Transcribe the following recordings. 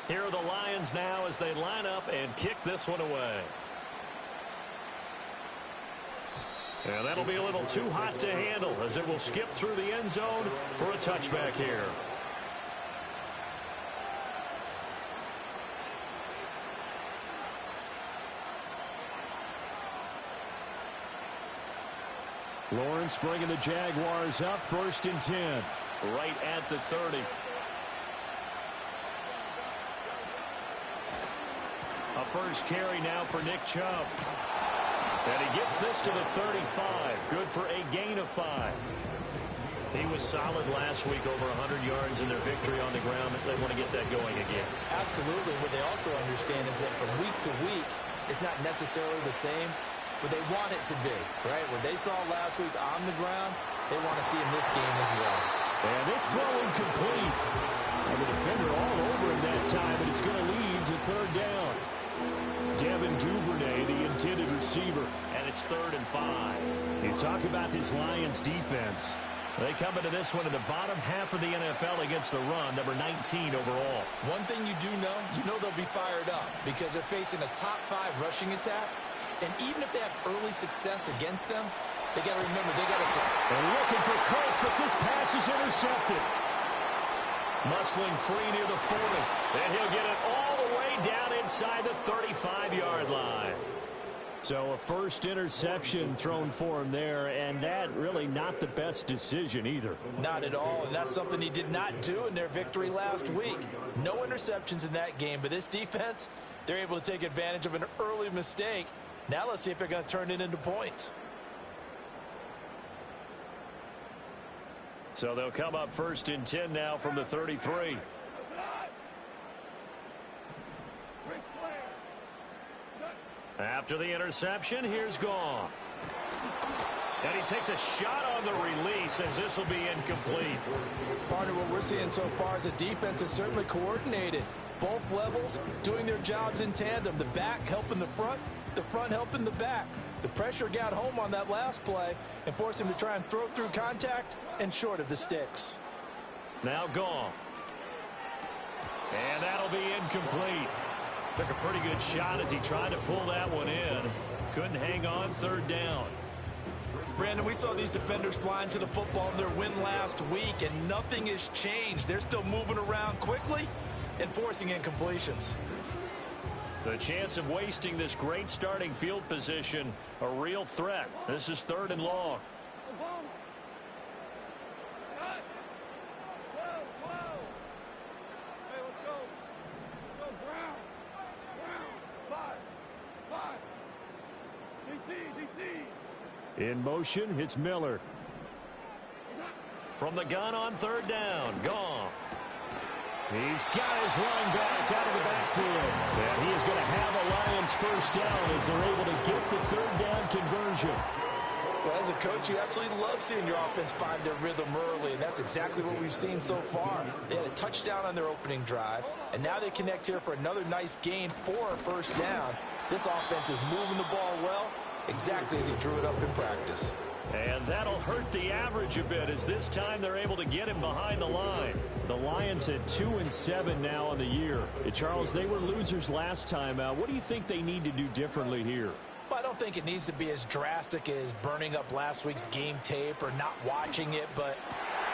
Here are the Lions now as they line up and kick this one away. And that'll be a little too hot to handle as it will skip through the end zone for a touchback here. Lawrence bringing the Jaguars up, 1st and 10. Right at the 30. A first carry now for Nick Chubb. And he gets this to the 35. Good for a gain of 5. He was solid last week, over 100 yards in their victory on the ground. They want to get that going again. Absolutely. What they also understand is that from week to week, it's not necessarily the same, but they want it to be, right? What they saw last week on the ground, they want to see in this game as well. And this throw incomplete. And the defender all over him that time, and it's going to lead to 3rd down. Devin Duvernay, the intended receiver. And it's 3rd and 5. You talk about this Lions defense. They come into this one in the bottom half of the NFL against the run, number 19 overall. One thing you do know, they'll be fired up because they're facing a top 5 rushing attack. And even if they have early success against them, they got to remember they got to. They're looking for Cook, but this pass is intercepted. Muscling free near the 40. And he'll get it all the way down inside the 35-yard line. So a first interception thrown for him there, and that really not the best decision either. Not at all, and that's something he did not do in their victory last week. No interceptions in that game, but this defense, they're able to take advantage of an early mistake. Now let's see if they're going to turn it into points. So they'll come up 1st and 10 now from the 33. After the interception, here's Goff. And he takes a shot on the release as this will be incomplete. Partner, what we're seeing so far is the defense is certainly coordinated. Both levels doing their jobs in tandem. The back helping the front helping the back. The pressure got home on that last play and forced him to try and throw through contact and short of the sticks. Now Goff. And that'll be incomplete. Took a pretty good shot as he tried to pull that one in. Couldn't hang on, 3rd down. Brandon, we saw these defenders flying to the football in their win last week, and nothing has changed. They're still moving around quickly and forcing incompletions. The chance of wasting this great starting field position, a real threat. This is 3rd and long. In motion, it's Miller. From the gun on 3rd down, Goff. He's got his running back out of the backfield. And he is going to have a Lions 1st down as they're able to get the 3rd down conversion. Well, as a coach, you absolutely love seeing your offense find their rhythm early, and that's exactly what we've seen so far. They had a touchdown on their opening drive, and now they connect here for another nice gain for a 1st down. This offense is moving the ball well, exactly as he drew it up in practice. And that'll hurt the average a bit as this time they're able to get him behind the line. The Lions at 2-7 now on the year. Charles, they were losers last time out. What do you think they need to do differently here? Well, I don't think it needs to be as drastic as burning up last week's game tape or not watching it, but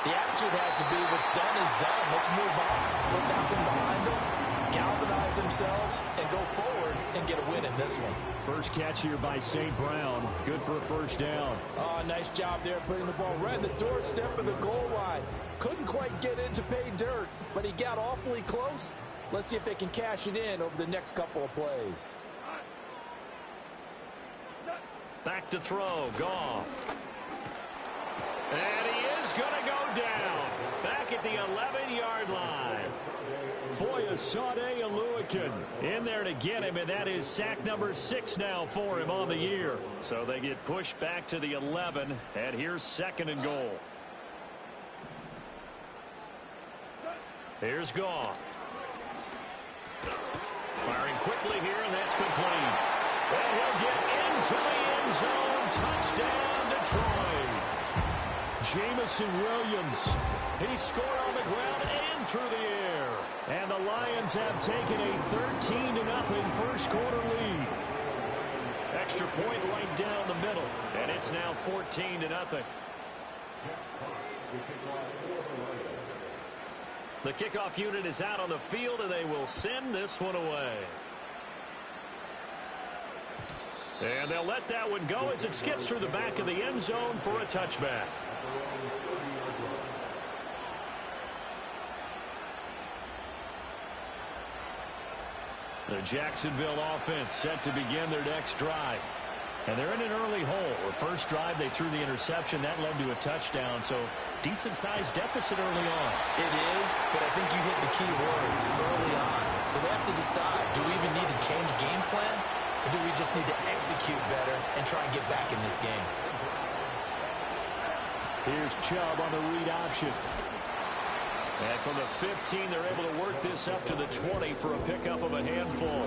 the attitude has to be what's done is done. Let's move on, put that one behind them, galvanize themselves, and go forward and get a win in this one. First catch here by St. Brown. Good for a 1st down. Oh, nice job there putting the ball right in the doorstep of the goal line. Couldn't quite get in to pay dirt, but he got awfully close. Let's see if they can cash it in over the next couple of plays. Back to throw, Goff. And he is going to go down. Back at the 11-yard line. Foyesade Aluakin in there to get him, and that is sack number 6 now for him on the year. So they get pushed back to the 11, and here's 2nd and goal. Here's Goff. Firing quickly here, and that's complete. And he'll get into the end zone. Touchdown, Detroit. Jamison Williams. He scored on the ground and through the air. And the Lions have taken a 13-0 first quarter lead. Extra point right down the middle, and it's now 14-0. The kickoff unit is out on the field, and they will send this one away. And they'll let that one go as it skips through the back of the end zone for a touchback. The Jacksonville offense set to begin their next drive. And they're in an early hole. The first drive, they threw the interception. That led to a touchdown, so decent-sized deficit early on. It is, but I think you hit the key words early on. So they have to decide, do we even need to change game plan, or do we just need to execute better and try and get back in this game? Here's Chubb on the read option. And from the 15, they're able to work this up to the 20 for a pickup of a handful.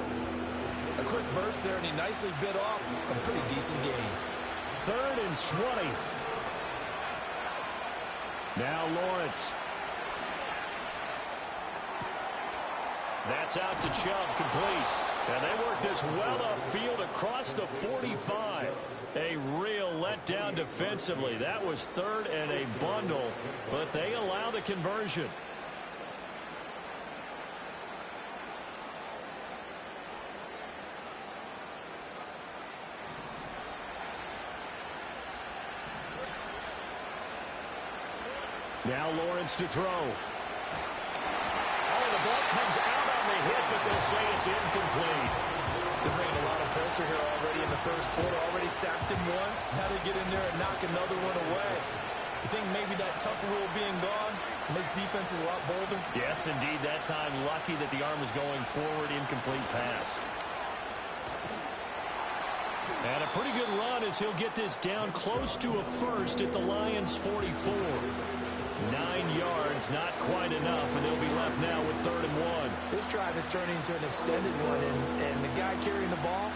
A quick burst there, and he nicely bit off a pretty decent gain. 3rd and 20. Now Lawrence. That's out to Chubb, complete. And they work this well upfield across the 45. A real letdown defensively. That was 3rd and a bundle, but they allow the conversion. Now Lawrence to throw. Oh, the ball comes out on the hit, but they'll say it's incomplete. They're bringing a lot of pressure here already in the first quarter. Already sacked him once. Now they get in there and knock another one away. You think maybe that Tucker rule being gone makes defenses a lot bolder? Yes, indeed. That time, lucky that the arm was going forward. Incomplete pass. And a pretty good run as he'll get this down close to a first at the Lions' 44. 9 yards, not quite enough, and they'll be left now with 3rd and 1. This drive is turning into an extended one, and the guy carrying the ball,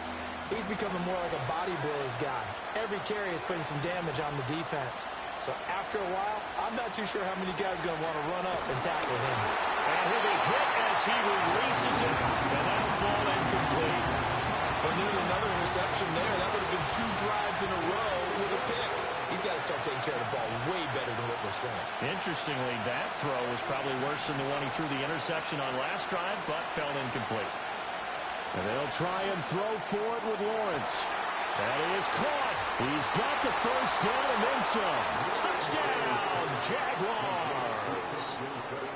he's becoming more like a body blows guy. Every carry is putting some damage on the defense. So after a while, I'm not too sure how many guys are going to want to run up and tackle him. And he'll be hit as he releases it, and that'll fall incomplete. But nearly another interception there. That would have been 2 drives in a row with a pick. He's got to start taking care of the ball way better than what we're saying. Interestingly, that throw was probably worse than the one he threw the interception on last drive, but fell incomplete. And they'll try and throw for it with Lawrence. That is caught. He's got the first down and then some. Touchdown, Jaguars.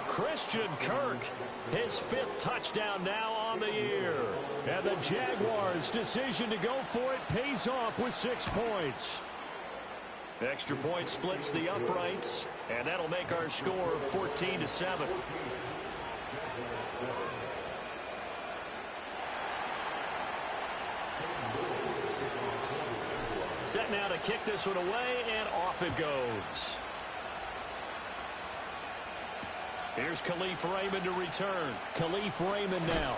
Christian Kirk, his 5th touchdown now on the year. And the Jaguars' decision to go for it pays off with 6 points. Extra point splits the uprights, and that'll make our score 14-7. Set now to kick this one away, and off it goes. Here's Khalif Raymond to return. Khalif Raymond now.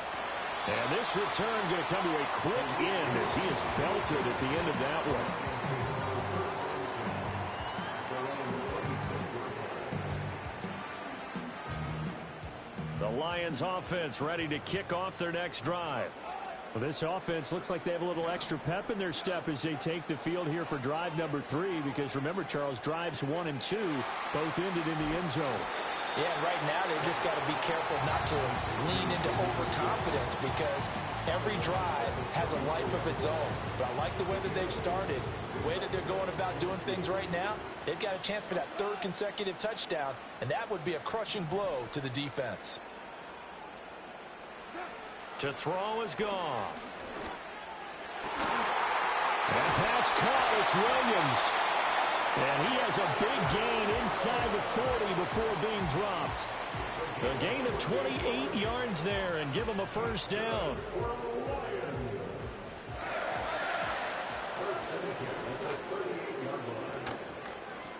And this return going to come to a quick end as he is belted at the end of that one. The Lions offense ready to kick off their next drive. Well, this offense looks like they have a little extra pep in their step as they take the field here for drive number 3, because remember, Charles, drives 1 and 2 both ended in the end zone. Yeah, right now they've just got to be careful not to lean into overconfidence, because every drive has a life of its own. But I like the way that they've started, the way that they're going about doing things right now. They've got a chance for that 3rd consecutive touchdown, and that would be a crushing blow to the defense. To throw is Goff. That pass caught. It's Williams. And he has a big gain inside the 40 before being dropped. A gain of 28 yards there and give him a first down.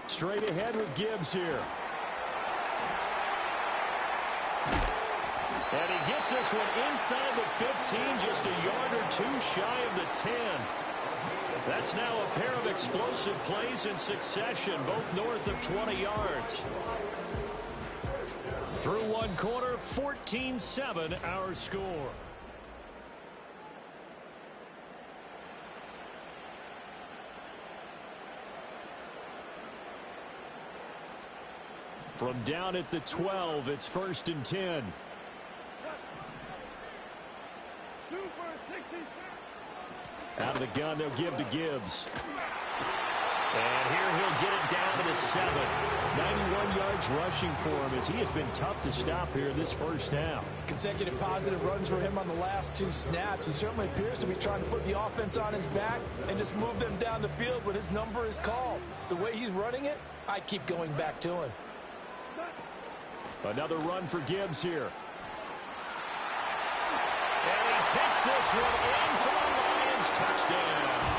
Straight ahead with Gibbs here. And he gets this one inside the 15, just a yard or 2 shy of the 10. That's now a pair of explosive plays in succession, both north of 20 yards. Through one quarter, 14-7 our score. From down at the 12, it's 1st and 10. Out of the gun, they'll give to Gibbs. And here he'll get it down to the 7. 91 yards rushing for him as he has been tough to stop here in this first half. Consecutive positive runs for him on the last 2 snaps. He certainly appears to be trying to put the offense on his back and just move them down the field when his number is called. The way he's running it, I keep going back to him. Another run for Gibbs here. And he takes this one in for the Lions touchdown.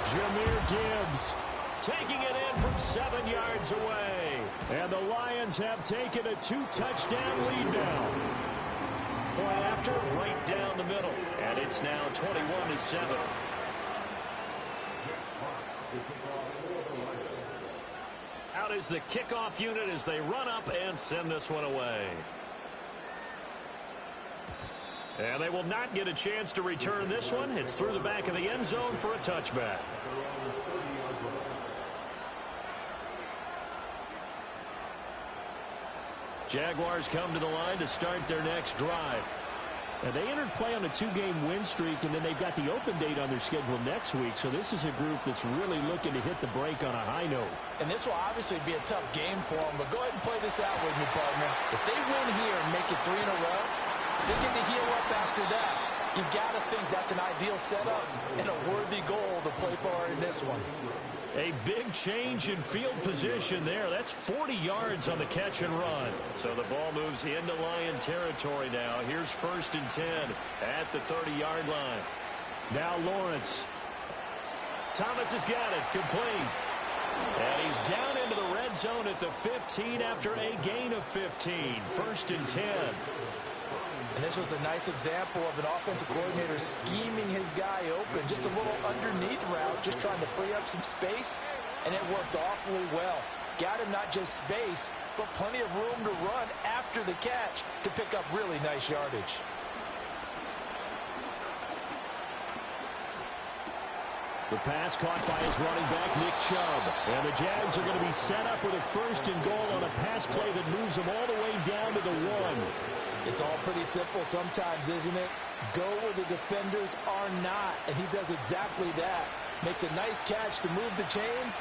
Jahmyr Gibbs taking it in from 7 yards away. And the Lions have taken a 2-touchdown lead now. Point after, right down the middle. And it's now 21-7. Out is the kickoff unit as they run up and send this one away. And they will not get a chance to return this one. It's through the back of the end zone for a touchback. Jaguars come to the line to start their next drive. And they entered play on a 2-game win streak, and then they've got the open date on their schedule next week. So this is a group that's really looking to hit the break on a high note. And this will obviously be a tough game for them, but go ahead and play this out with me, partner. If they win here and make it 3 in a row, they get to heal up after that. You got to think that's an ideal setup and a worthy goal to play for in this one. A big change in field position there. That's 40 yards on the catch and run. So the ball moves into Lion territory now. Here's 1st and 10 at the 30-yard line. Now Lawrence. Thomas has got it. Complete. And he's down into the red zone at the 15 after a gain of 15. 1st and 10. And this was a nice example of an offensive coordinator scheming his guy open. Just a little underneath route, just trying to free up some space, and it worked awfully well. Got him not just space, but plenty of room to run after the catch to pick up really nice yardage. The pass caught by his running back, Nick Chubb. And the Jags are going to be set up with a 1st and goal on a pass play that moves them all the way down to the 1. It's all pretty simple sometimes, isn't it? Go where the defenders are not, and he does exactly that. Makes a nice catch to move the chains.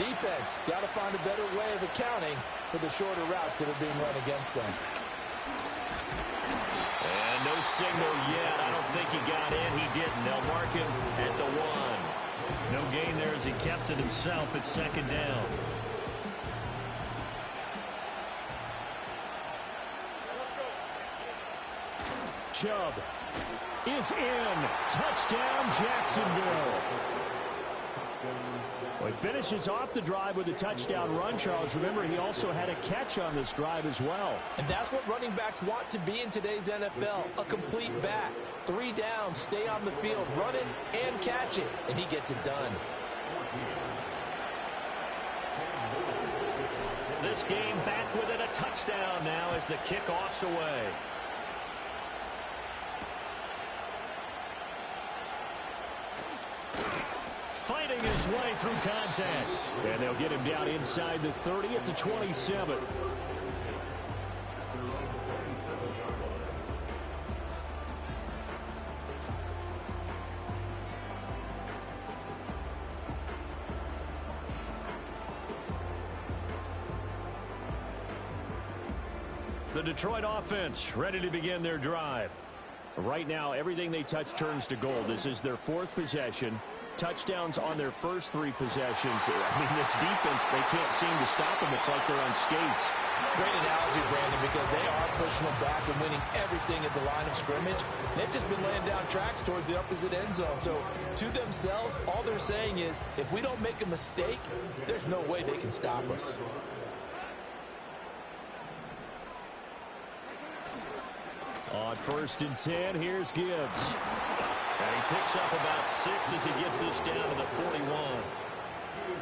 Defense, got to find a better way of accounting for the shorter routes that are being run against them. And no signal yet. I don't think he got in. He didn't. They'll mark him at the 1. No gain there as he kept it himself at 2nd down. Chubb is in. Touchdown, Jacksonville. Well, he finishes off the drive with a touchdown run, Charles. Remember, he also had a catch on this drive as well. And that's what running backs want to be in today's NFL, a complete back. 3 downs, stay on the field, run it and catch it, and he gets it done. This game back with it, a touchdown now as the kickoff's away. Fighting his way through contact. And they'll get him down inside the 30 at the 27. The Detroit offense ready to begin their drive. Right now, everything they touch turns to gold. This is their 4th possession. Touchdowns on their first 3 possessions. I mean, this defense, they can't seem to stop them. It's like they're on skates. Great analogy, Brandon, because they are pushing them back and winning everything at the line of scrimmage. They've just been laying down tracks towards the opposite end zone. So, to themselves, all they're saying is, if we don't make a mistake, there's no way they can stop us. On 1st and 10, here's Gibbs. And he picks up about 6 as he gets this down to the 41.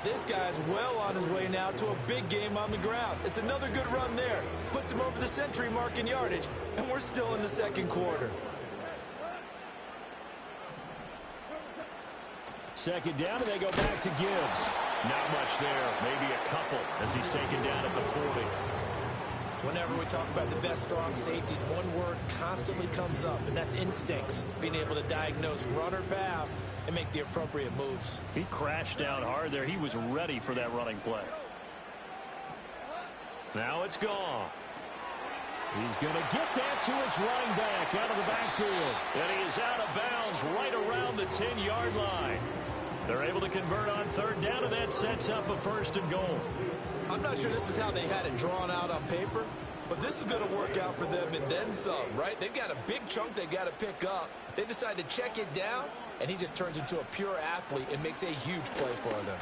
This guy's well on his way now to a big game on the ground. It's another good run there. Puts him over the century mark in yardage, and we're still in the second quarter. Second down, and they go back to Gibbs. Not much there, maybe a couple as he's taken down at the 40. Whenever we talk about the best strong safeties, one word constantly comes up, and that's instincts. Being able to diagnose run or pass and make the appropriate moves. He crashed down hard there. He was ready for that running play. Now it's Goff. He's going to get that to his running back out of the backfield. And he is out of bounds right around the 10-yard line. They're able to convert on third down, and that sets up a first and goal. I'm not sure this is how they had it drawn out on paper, but this is going to work out for them and then some, right? They've got a big chunk they got to pick up. They decide to check it down, and he just turns into a pure athlete and makes a huge play for them.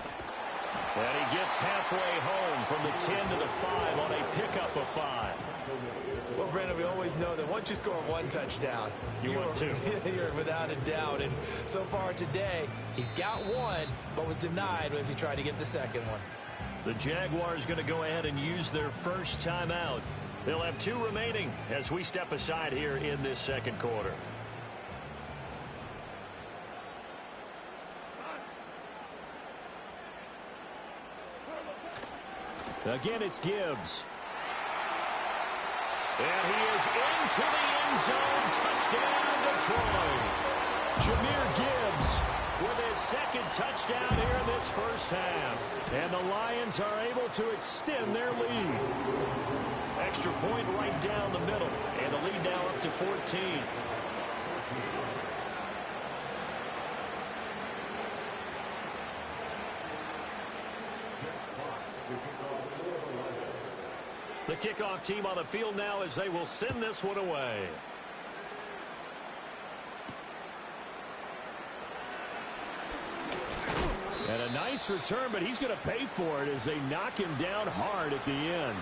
And he gets halfway home from the 10 to the 5 on a pickup of 5. Well, Brandon, we always know that once you score one touchdown, you want two. You're without a doubt. And so far today, he's got one, but was denied as he tried to get the second one. The Jaguars going to go ahead and use their first timeout. They'll have 2 remaining as we step aside here in this second quarter. Again, it's Gibbs. And he is into the end zone. Touchdown, Detroit. Jahmyr Gibbs with his second touchdown here in this first half. And the Lions are able to extend their lead. Extra point right down the middle. And the lead now up to 14. The kickoff team on the field now as they will send this one away. And a nice return, but he's going to pay for it as they knock him down hard at the end.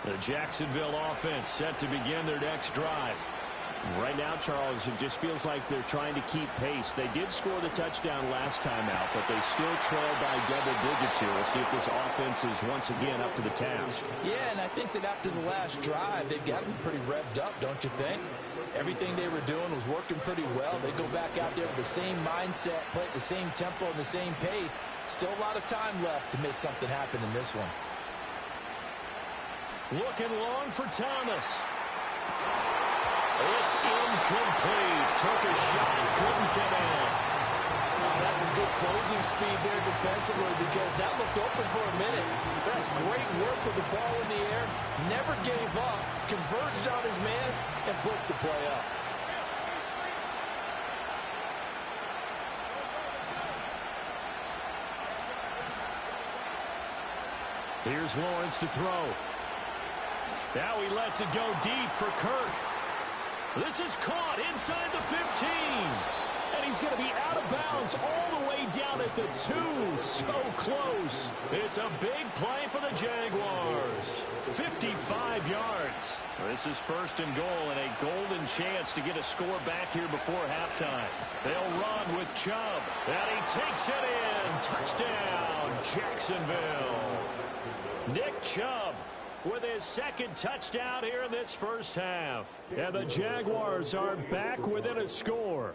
The Jacksonville offense set to begin their next drive. Right now, Charles, it just feels like they're trying to keep pace. They did score the touchdown last time out, but they still trail by double digits here. We'll see if this offense is once again up to the task. Yeah, and I think that after the last drive, they've gotten pretty revved up, don't you think? Everything they were doing was working pretty well. They go back out there with the same mindset, play at the same tempo and the same pace. Still a lot of time left to make something happen in this one. Looking long for Thomas. It's incomplete. Took a shot, couldn't get in. Oh, that's some good closing speed there defensively because that looked open for a minute. That's great work with the ball in the air. Never gave up, converged on his man, and broke the play up. Here's Lawrence to throw. Now he lets it go deep for Kirk. This is caught inside the 15. And he's going to be out of bounds all the way down at the 2. So close. It's a big play for the Jaguars. 55 yards. This is first and goal and a golden chance to get a score back here before halftime. They'll run with Chubb. And he takes it in. Touchdown, Jacksonville. Nick Chubb with his second touchdown here in this first half. And the Jaguars are back within a score.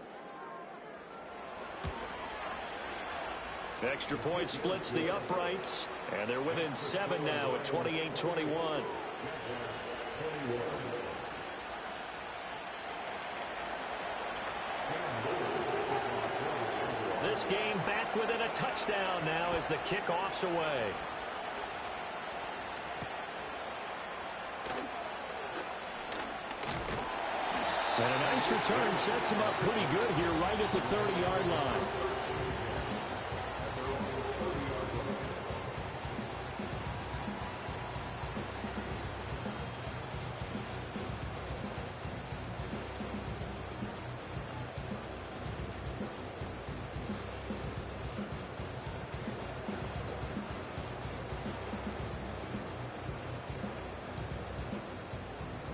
Extra point splits the uprights, and they're within 7 now at 28-21. This game back within a touchdown now as the kickoff's away. And a nice return sets him up pretty good here right at the 30-yard line.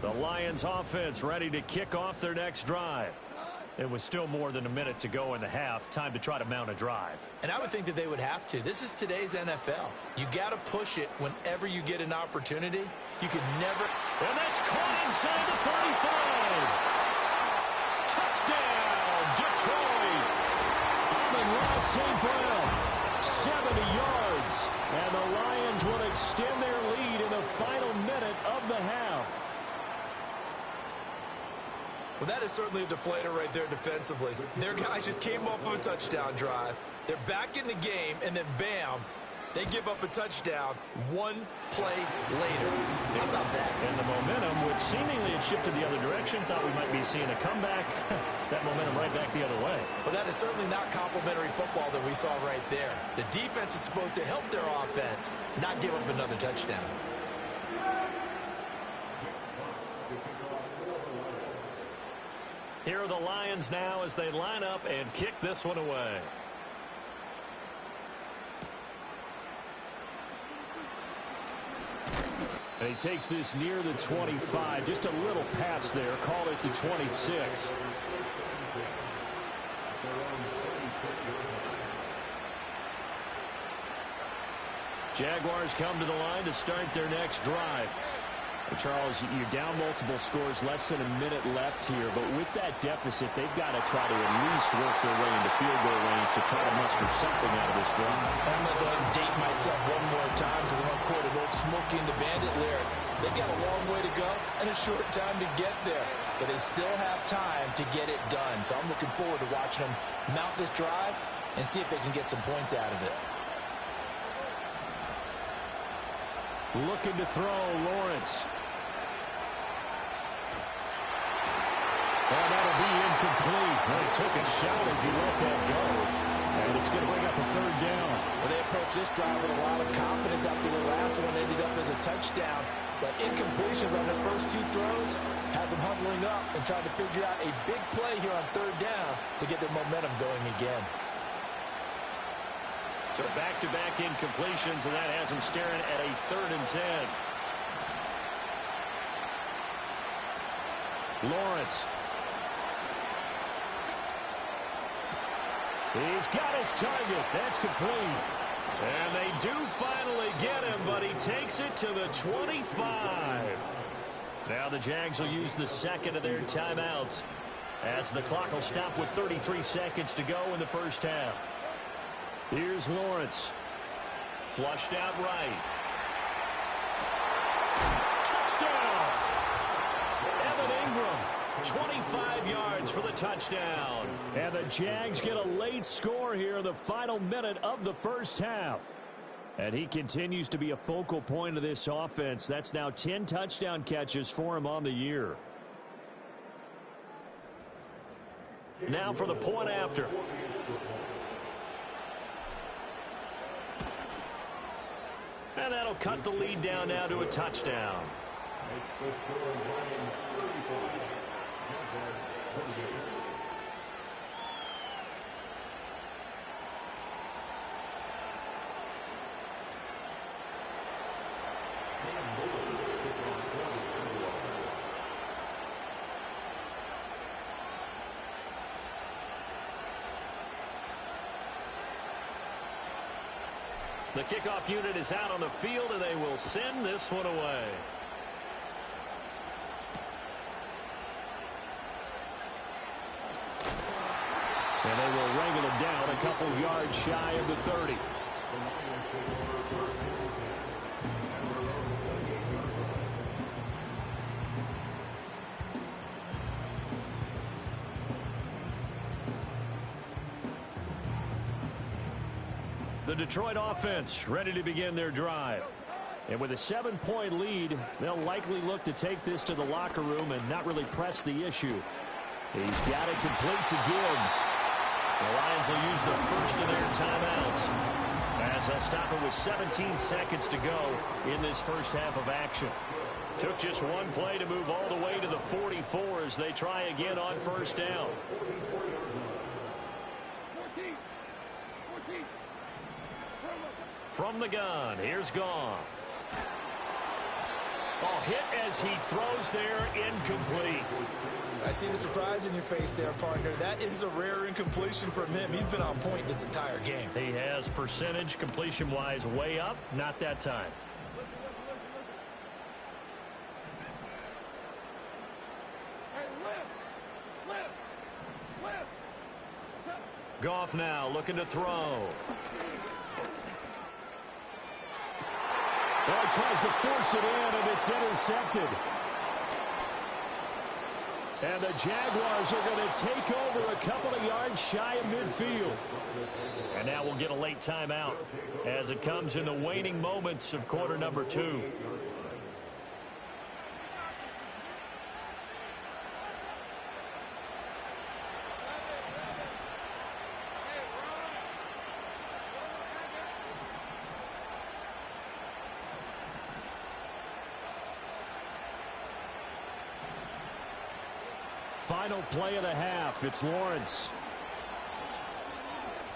The Lions offense ready to kick off their next drive. It was still more than a minute to go in the half. Time to try to mount a drive. And I would think that they would have to. This is today's NFL. You got to push it whenever you get an opportunity. You can never. And that's caught inside the 35. Touchdown, Detroit. Amon-Ra St. Brown, 70 yards. And the Lions will extend their lead in the final minute of the half. Well, that is certainly a deflator right there defensively. Their guys just came off of a touchdown drive. They're back in the game, and then bam, they give up a touchdown one play later. How about that? And the momentum, which seemingly had shifted the other direction, thought we might be seeing a comeback. That momentum right back the other way. Well, that is certainly not complimentary football that we saw right there. The defense is supposed to help their offense, not give up another touchdown. Here are the Lions now as they line up and kick this one away. And he takes this near the 25. Just a little pass there. Call it the 26. Jaguars come to the line to start their next drive. Charles, you're down multiple scores, less than a minute left here, but with that deficit, they've got to try to at least work their way into field goal range to try to muster something out of this drive. I'm going to go ahead and date myself one more time because I want to quote an old Smokey and the Bandit lyric. They've got a long way to go and a short time to get there, but they still have time to get it done. So I'm looking forward to watching them mount this drive and see if they can get some points out of it. Looking to throw, Lawrence. And that'll be incomplete. Well, he took a shot as he let that go. And it's going to bring up a third down. Well, they approached this drive with a lot of confidence after the last one ended up as a touchdown. But incompletions on their first two throws has them huddling up and trying to figure out a big play here on third down to get their momentum going again. So back-to-back incompletions, and that has them staring at a 3rd and 10. Lawrence. He's got his target. That's complete. And they do finally get him, but he takes it to the 25. Now the Jags will use the second of their timeouts as the clock will stop with 33 seconds to go in the first half. Here's Lawrence. Flushed out right. Touchdown! Evan Ingram. 25 yards for the touchdown. And the Jags get a late score here in the final minute of the first half. And he continues to be a focal point of this offense. That's now 10 touchdown catches for him on the year. Now for the point after. And that'll cut the lead down now to a touchdown. The kickoff unit is out on the field, and they will send this one away. And they will wrangle him down a couple yards shy of the 30. The Detroit offense ready to begin their drive. And with a 7-point lead, they'll likely look to take this to the locker room and not really press the issue. He's got it complete to Gibbs. The Lions will use the first of their timeouts as they'll stop it with 17 seconds to go in this first half of action. Took just one play to move all the way to the 44 as they try again on first down. From the gun, here's Goff. Oh, hit as he throws there, incomplete. I see the surprise in your face there, partner. That is a rare incompletion from him. He's been on point this entire game. He has percentage completion-wise way up, not that time. Goff now looking to throw. Well, he tries to force it in, and it's intercepted. And the Jaguars are going to take over a couple of yards shy of midfield. And now we'll get a late timeout as it comes in the waning moments of quarter number 2. Final play of the half. It's Lawrence.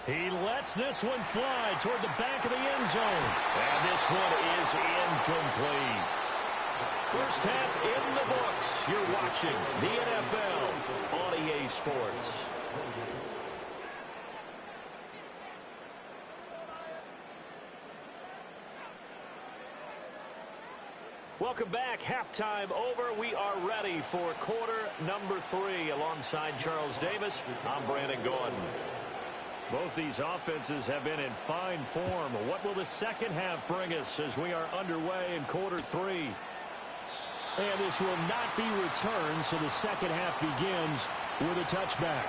He lets this one fly toward the back of the end zone. And this one is incomplete. First half in the books. You're watching the NFL on EA Sports. Welcome back. Halftime over. We are ready for quarter number 3. Alongside Charles Davis, I'm Brandon Gordon. Both these offenses have been in fine form. What will the second half bring us as we are underway in quarter 3? And this will not be returned, so the second half begins with a touchback.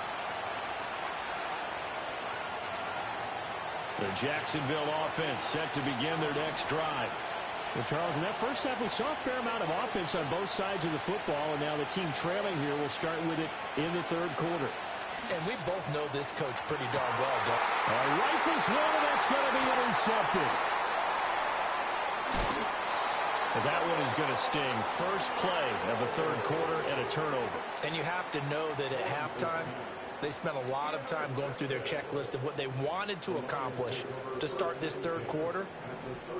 The Jacksonville offense set to begin their next drive. Well, Charles, in that first half, we saw a fair amount of offense on both sides of the football, and now the team trailing here will start with it in the third quarter. And we both know this coach pretty darn well, don't we? Rifles one, and that's going to be intercepted. But that one is going to sting. First play of the third quarter and a turnover. And you have to know that at halftime, they spent a lot of time going through their checklist of what they wanted to accomplish to start this third quarter.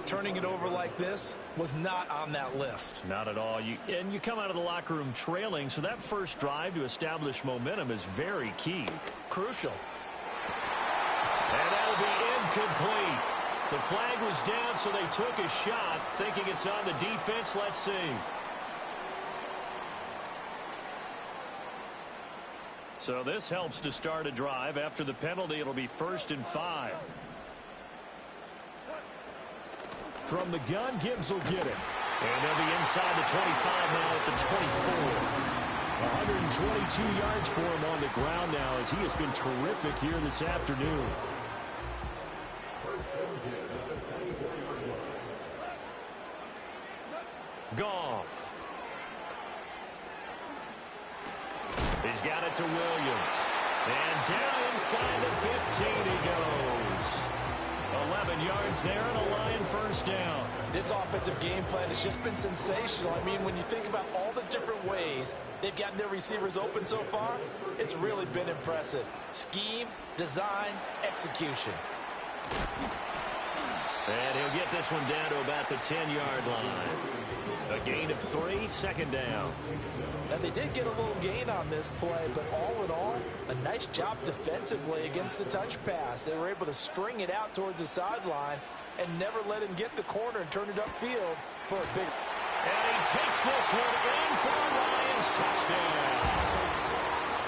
Turning it over like this was not on that list. Not at all. You come out of the locker room trailing, so that first drive to establish momentum is very key. Crucial. And that'll be incomplete. The flag was down, so they took a shot, thinking it's on the defense. Let's see. So this helps to start a drive. After the penalty, it'll be 1st and 5. From the gun, Gibbs will get it. And they'll be inside the 25 now at the 24. 122 yards for him on the ground now as he has been terrific here this afternoon. Goff. He's got it to Williams. And down inside the 15 he goes. 11 yards there and a Lion first down. This offensive game plan has just been sensational. I mean, when you think about all the different ways they've gotten their receivers open so far, it's really been impressive. Scheme, design, execution. And he'll get this one down to about the 10-yard line. A gain of 3, second down. Now, they did get a little gain on this play, but all in all, a nice job defensively against the touch pass. They were able to string it out towards the sideline and never let him get the corner and turn it upfield for a big... And he takes this one in for a Lions touchdown.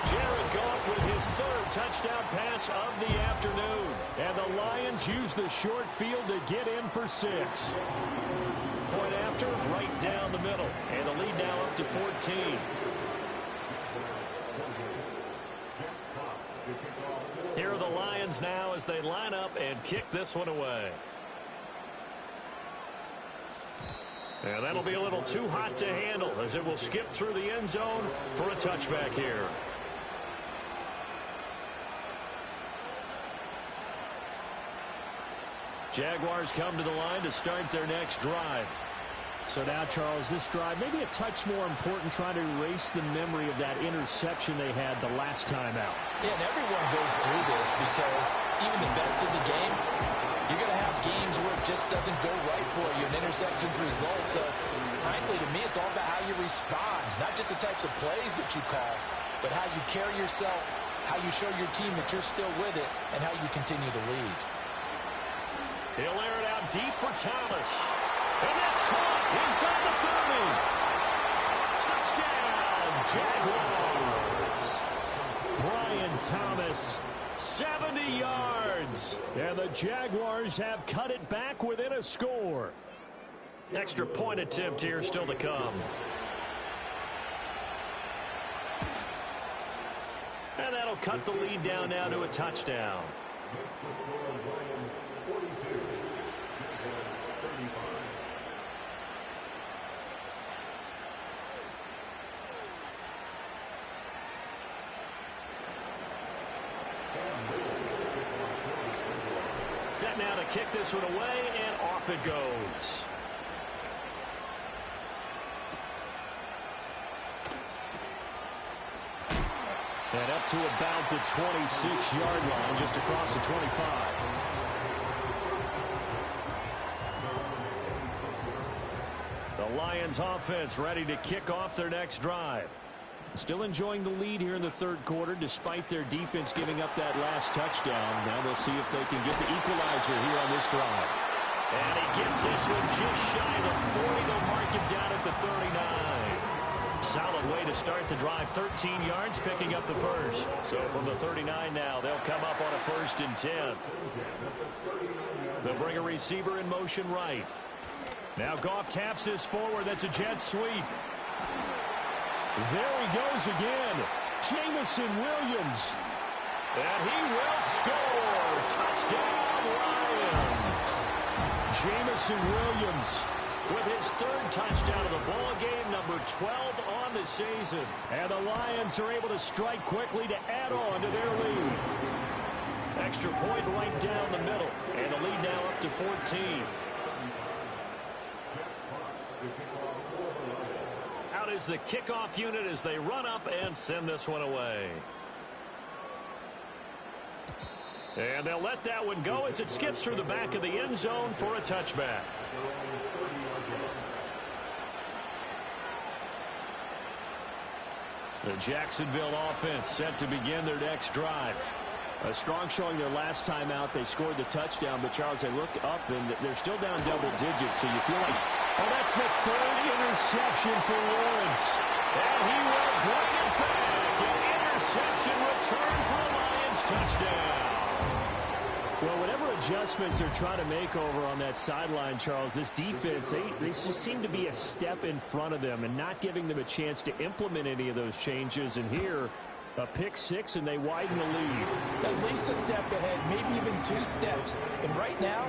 Jared Goff with his 3rd touchdown pass of the afternoon. And the Lions use the short field to get in for 6. Point after, right down the middle. And the lead now up to 14. Here are the Lions now as they line up and kick this one away. And that'll be a little too hot to handle as it will skip through the end zone for a touchback here. Jaguars come to the line to start their next drive. So now, Charles, this drive maybe a touch more important, trying to erase the memory of that interception they had the last time out. Yeah, and everyone goes through this because even the best in the game, You're going to have games where it just doesn't go right for you, and interceptions result. So, frankly, to me, it's all about how you respond, not just the types of plays that you call, but how you carry yourself, how you show your team that you're still with it, and how you continue to lead. He'll air it out deep for Thomas. And that's caught inside the 30. Touchdown, Jaguars. Brian Thomas, 70 yards. And the Jaguars have cut it back within a score. Extra point attempt here still to come. And that'll cut the lead down now to a touchdown. Set now to kick this one away, and off it goes. And up to about the 26-yard line, just across the 25. The Lions offense ready to kick off their next drive. Still enjoying the lead here in the third quarter, despite their defense giving up that last touchdown. Now they'll see if they can get the equalizer here on this drive. And he gets this one just shy of the 40. They'll mark him down at the 39. Solid way to start the drive. 13 yards, picking up the first. So from the 39 now, they'll come up on a 1st and 10. They'll bring a receiver in motion right. Now Goff taps this forward. That's a jet sweep. There he goes again. Jamison Williams. And he will score. Touchdown, Lions. Jamison Williams with his 3rd touchdown of the ball game, number 12 on the season. And the Lions are able to strike quickly to add on to their lead. Extra point right down the middle. And the lead now up to 14. Out is the kickoff unit as they run up and send this one away. And they'll let that one go as it skips through the back of the end zone for a touchback. The Jacksonville offense set to begin their next drive. A strong showing their last time out. They scored the touchdown, but Charles, they look up and they're still down double digits, so you feel like, oh, that's the 3rd interception for Lawrence. And he will bring it back. An interception return for a Lions touchdown. Well, whatever adjustments they're trying to make over on that sideline, Charles, this defense, they just seem to be a step in front of them and not giving them a chance to implement any of those changes. And here, a pick 6, and they widen the lead. At least a step ahead, maybe even 2 steps. And right now,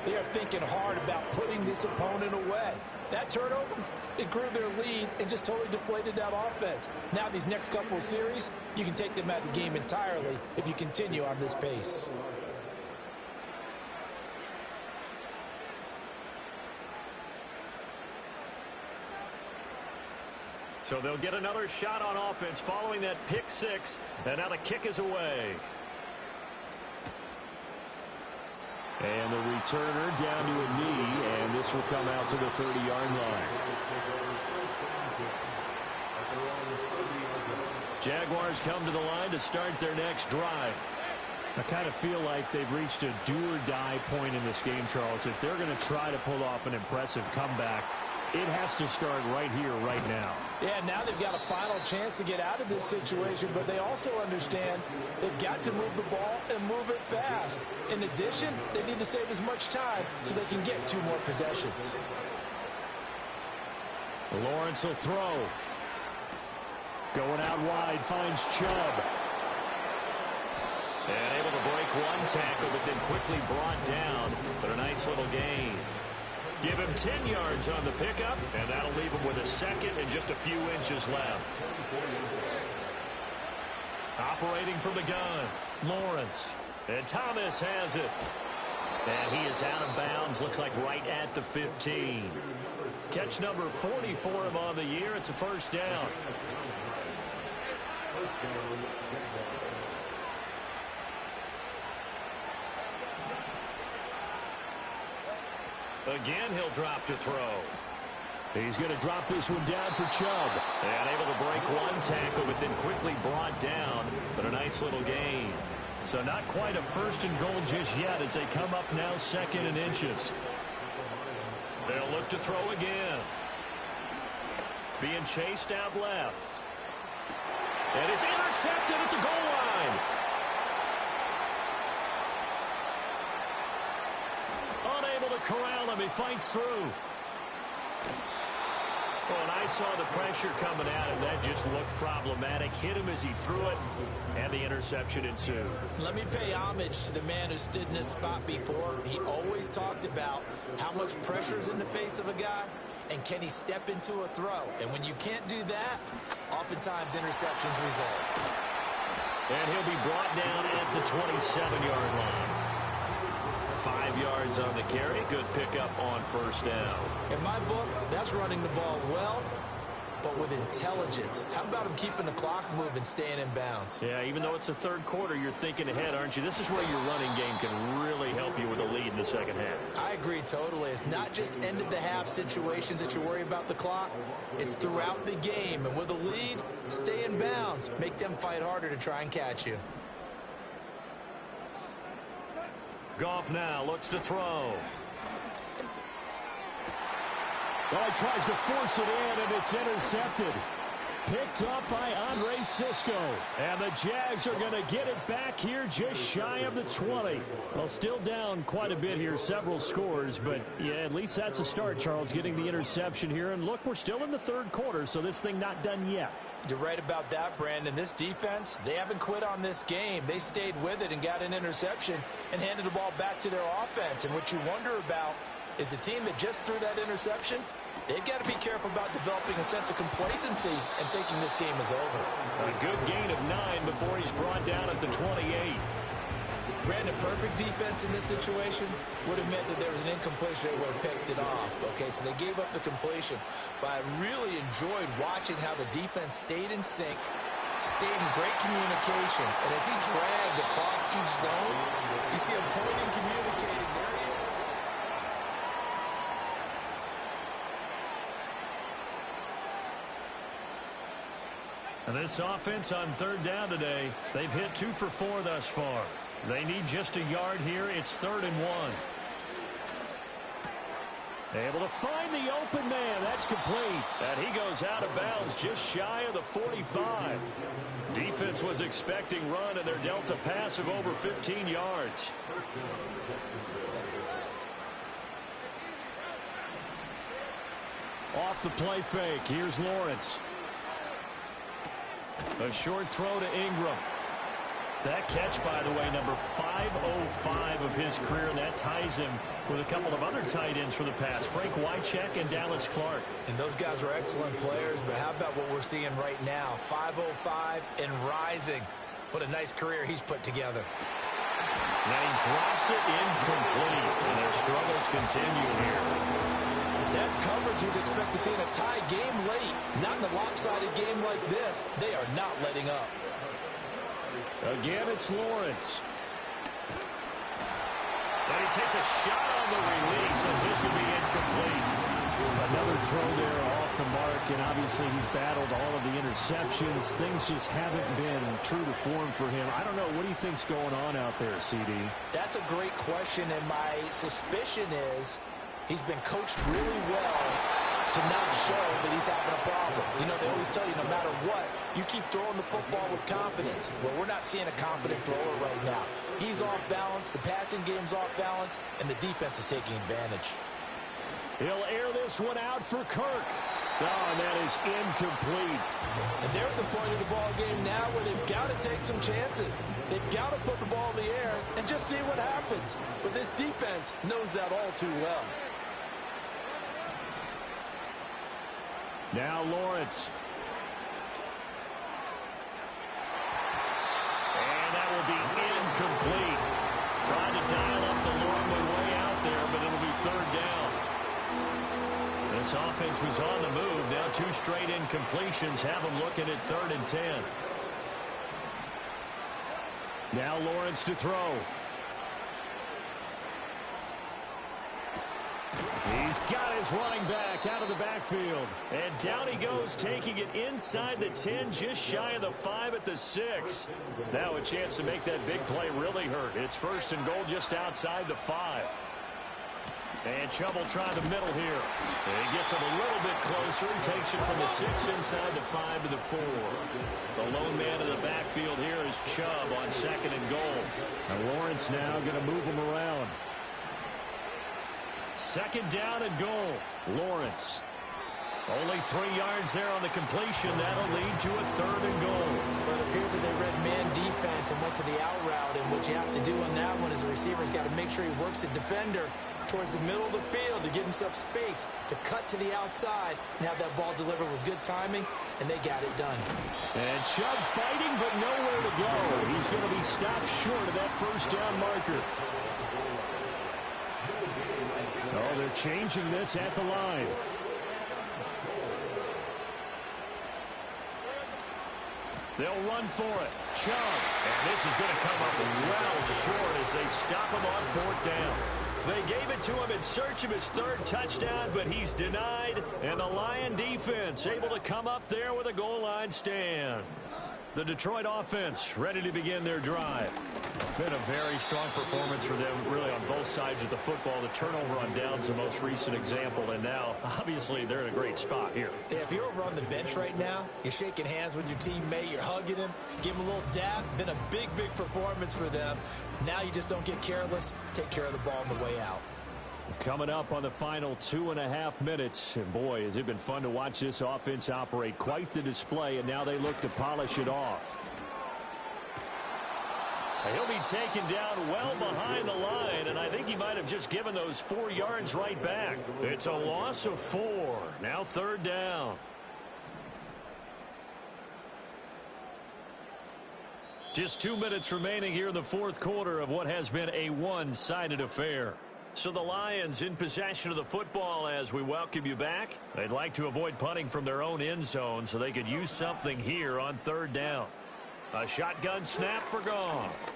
they are thinking hard about putting this opponent away. That turnover, it grew their lead and just totally deflated that offense. Now these next couple of series, you can take them out of the game entirely if you continue on this pace. So they'll get another shot on offense following that pick 6, and now the kick is away. And the returner down to a knee, and this will come out to the 30-yard line. Jaguars come to the line to start their next drive. I kind of feel like they've reached a do-or-die point in this game, Charles. If they're going to try to pull off an impressive comeback, it has to start right here, right now. Yeah, now they've got a final chance to get out of this situation, but they also understand they've got to move the ball and move it fast. In addition, they need to save as much time so they can get 2 more possessions. Lawrence will throw. Going out wide, finds Chubb. And able to break one tackle, but then quickly brought down. But a nice little gain. Give him 10 yards on the pickup, and that'll leave him with a 2nd and just a few inches left. Operating from the gun, Lawrence. And Thomas has it. And he is out of bounds, looks like right at the 15. Catch number 40 for him on the year. It's a 1st down. Again, he'll drop to throw. He's going to drop this one down for Chubb. And able to break one tackle, but then quickly brought down. But a nice little gain. So not quite a first and goal just yet as they come up now 2nd and inches. They'll look to throw again. Being chased out left. And it's intercepted at the goal line. Unable to corral him. He fights through. Well, and I saw the pressure coming at him. That just looked problematic. Hit him as he threw it, and the interception ensued. Let me pay homage to the man who stood in this spot before. He always talked about how much pressure is in the face of a guy, and can he step into a throw. And when you can't do that, oftentimes interceptions result. And he'll be brought down at the 27-yard line. 5 yards on the carry. Good pickup on first down. In my book, that's running the ball well, but with intelligence. How about him keeping the clock moving, staying in bounds? Yeah, even though it's the third quarter, you're thinking ahead, aren't you? This is where your running game can really help you with a lead in the second half. I agree totally. It's not just end-of-the-half situations that you worry about the clock. It's throughout the game. And with a lead, stay in bounds. Make them fight harder to try and catch you. Goff now looks to throw. Well, he tries to force it in, and it's intercepted. Picked up by Andre Cisco. And the Jags are going to get it back here just shy of the 20. Well, still down quite a bit here, several scores. But, yeah, at least that's a start, Charles, getting the interception here. And, look, we're still in the third quarter, so this thing not done yet. You're right about that, Brandon. This defense, they haven't quit on this game. They stayed with it and got an interception and handed the ball back to their offense. And what you wonder about is the team that just threw that interception, they've got to be careful about developing a sense of complacency and thinking this game is over. A good gain of 9 before he's brought down at the 28. Brandon, perfect defense in this situation would have meant that there was an incompletion. They would have picked it off. Okay, so they gave up the completion. But I really enjoyed watching how the defense stayed in sync, stayed in great communication. And as he dragged across each zone, you see him pointing, communicating. There he is. And this offense on third down today, they've hit 2 for 4 thus far. They need just a yard here. It's 3rd and 1. Able to find the open man. That's complete. And he goes out of bounds just shy of the 45. Defense was expecting run, and they're dealt a pass of over 15 yards. Off the play fake. Here's Lawrence. A short throw to Ingram. That catch, by the way, number 505 of his career, and that ties him with a couple of other tight ends for the past, Frank Wycheck and Dallas Clark. And those guys were excellent players, but how about what we're seeing right now? 505 and rising. What a nice career he's put together. And he drops it incomplete, and their struggles continue here. That's coverage you'd expect to see in a tie game late. Not in a lopsided game like this. They are not letting up. Again, it's Lawrence. And he takes a shot on the release as this will be incomplete. Another throw there off the mark, and obviously he's battled all of the interceptions. Things just haven't been true to form for him. I don't know. What do you think's going on out there, CD? That's a great question, and my suspicion is he's been coached really well to not show that he's having a problem. You know, they always tell you no matter what, you keep throwing the football with confidence. Well, we're not seeing a confident thrower right now. He's off balance, the passing game's off balance, and the defense is taking advantage. He'll air this one out for Kirk. Oh, and that is incomplete. And they're at the point of the ball game now where they've got to take some chances. They've got to put the ball in the air and just see what happens. But this defense knows that all too well. Now Lawrence. And that will be incomplete. Trying to dial up the Norman way out there, but it'll be 3rd down. This offense was on the move. Now 2 straight incompletions have them looking at 3rd and 10. Now Lawrence to throw. He's got his running back out of the backfield. And down he goes, taking it inside the 10, just shy of the 5 at the 6. Now a chance to make that big play really hurt. It's 1st and goal just outside the 5. And Chubb will try the middle here. And he gets him a little bit closer. He takes it from the 6 inside the 5 to the 4. The lone man in the backfield here is Chubb on 2nd and goal. Now Lawrence now going to move him around. 2nd down and goal. Lawrence. Only 3 yards there on the completion. That'll lead to a 3rd and goal. But it appears that they read man defense and went to the out route. And what you have to do on that one is the receiver's got to make sure he works the defender towards the middle of the field to give himself space to cut to the outside and have that ball delivered with good timing, and they got it done. And Chubb fighting, but nowhere to go. He's going to be stopped short of that 1st down marker. Oh, they're changing this at the line. They'll run for it. Chubb. And this is going to come up well short as they stop him on 4th down. They gave it to him in search of his 3rd touchdown, but he's denied. And the Lion defense able to come up there with a goal line stand. The Detroit offense ready to begin their drive. Been a very strong performance for them, really, on both sides of the football. The turnover on downs, the most recent example, and now, obviously, they're in a great spot here. Yeah, if you're over on the bench right now, you're shaking hands with your teammate, you're hugging him, give him a little dab. Been a big, big performance for them. Now you just don't get careless. Take care of the ball on the way out. Coming up on the final 2.5 minutes. And boy, has it been fun to watch this offense operate. Quite the display, and now they look to polish it off. He'll be taken down well behind the line, and I think he might have just given those 4 yards right back. It's a loss of 4. Now 3rd down. Just 2 minutes remaining here in the 4th quarter of what has been a one-sided affair. So the Lions in possession of the football as we welcome you back. They'd like to avoid punting from their own end zone so they could use something here on 3rd down. A shotgun snap for Goff.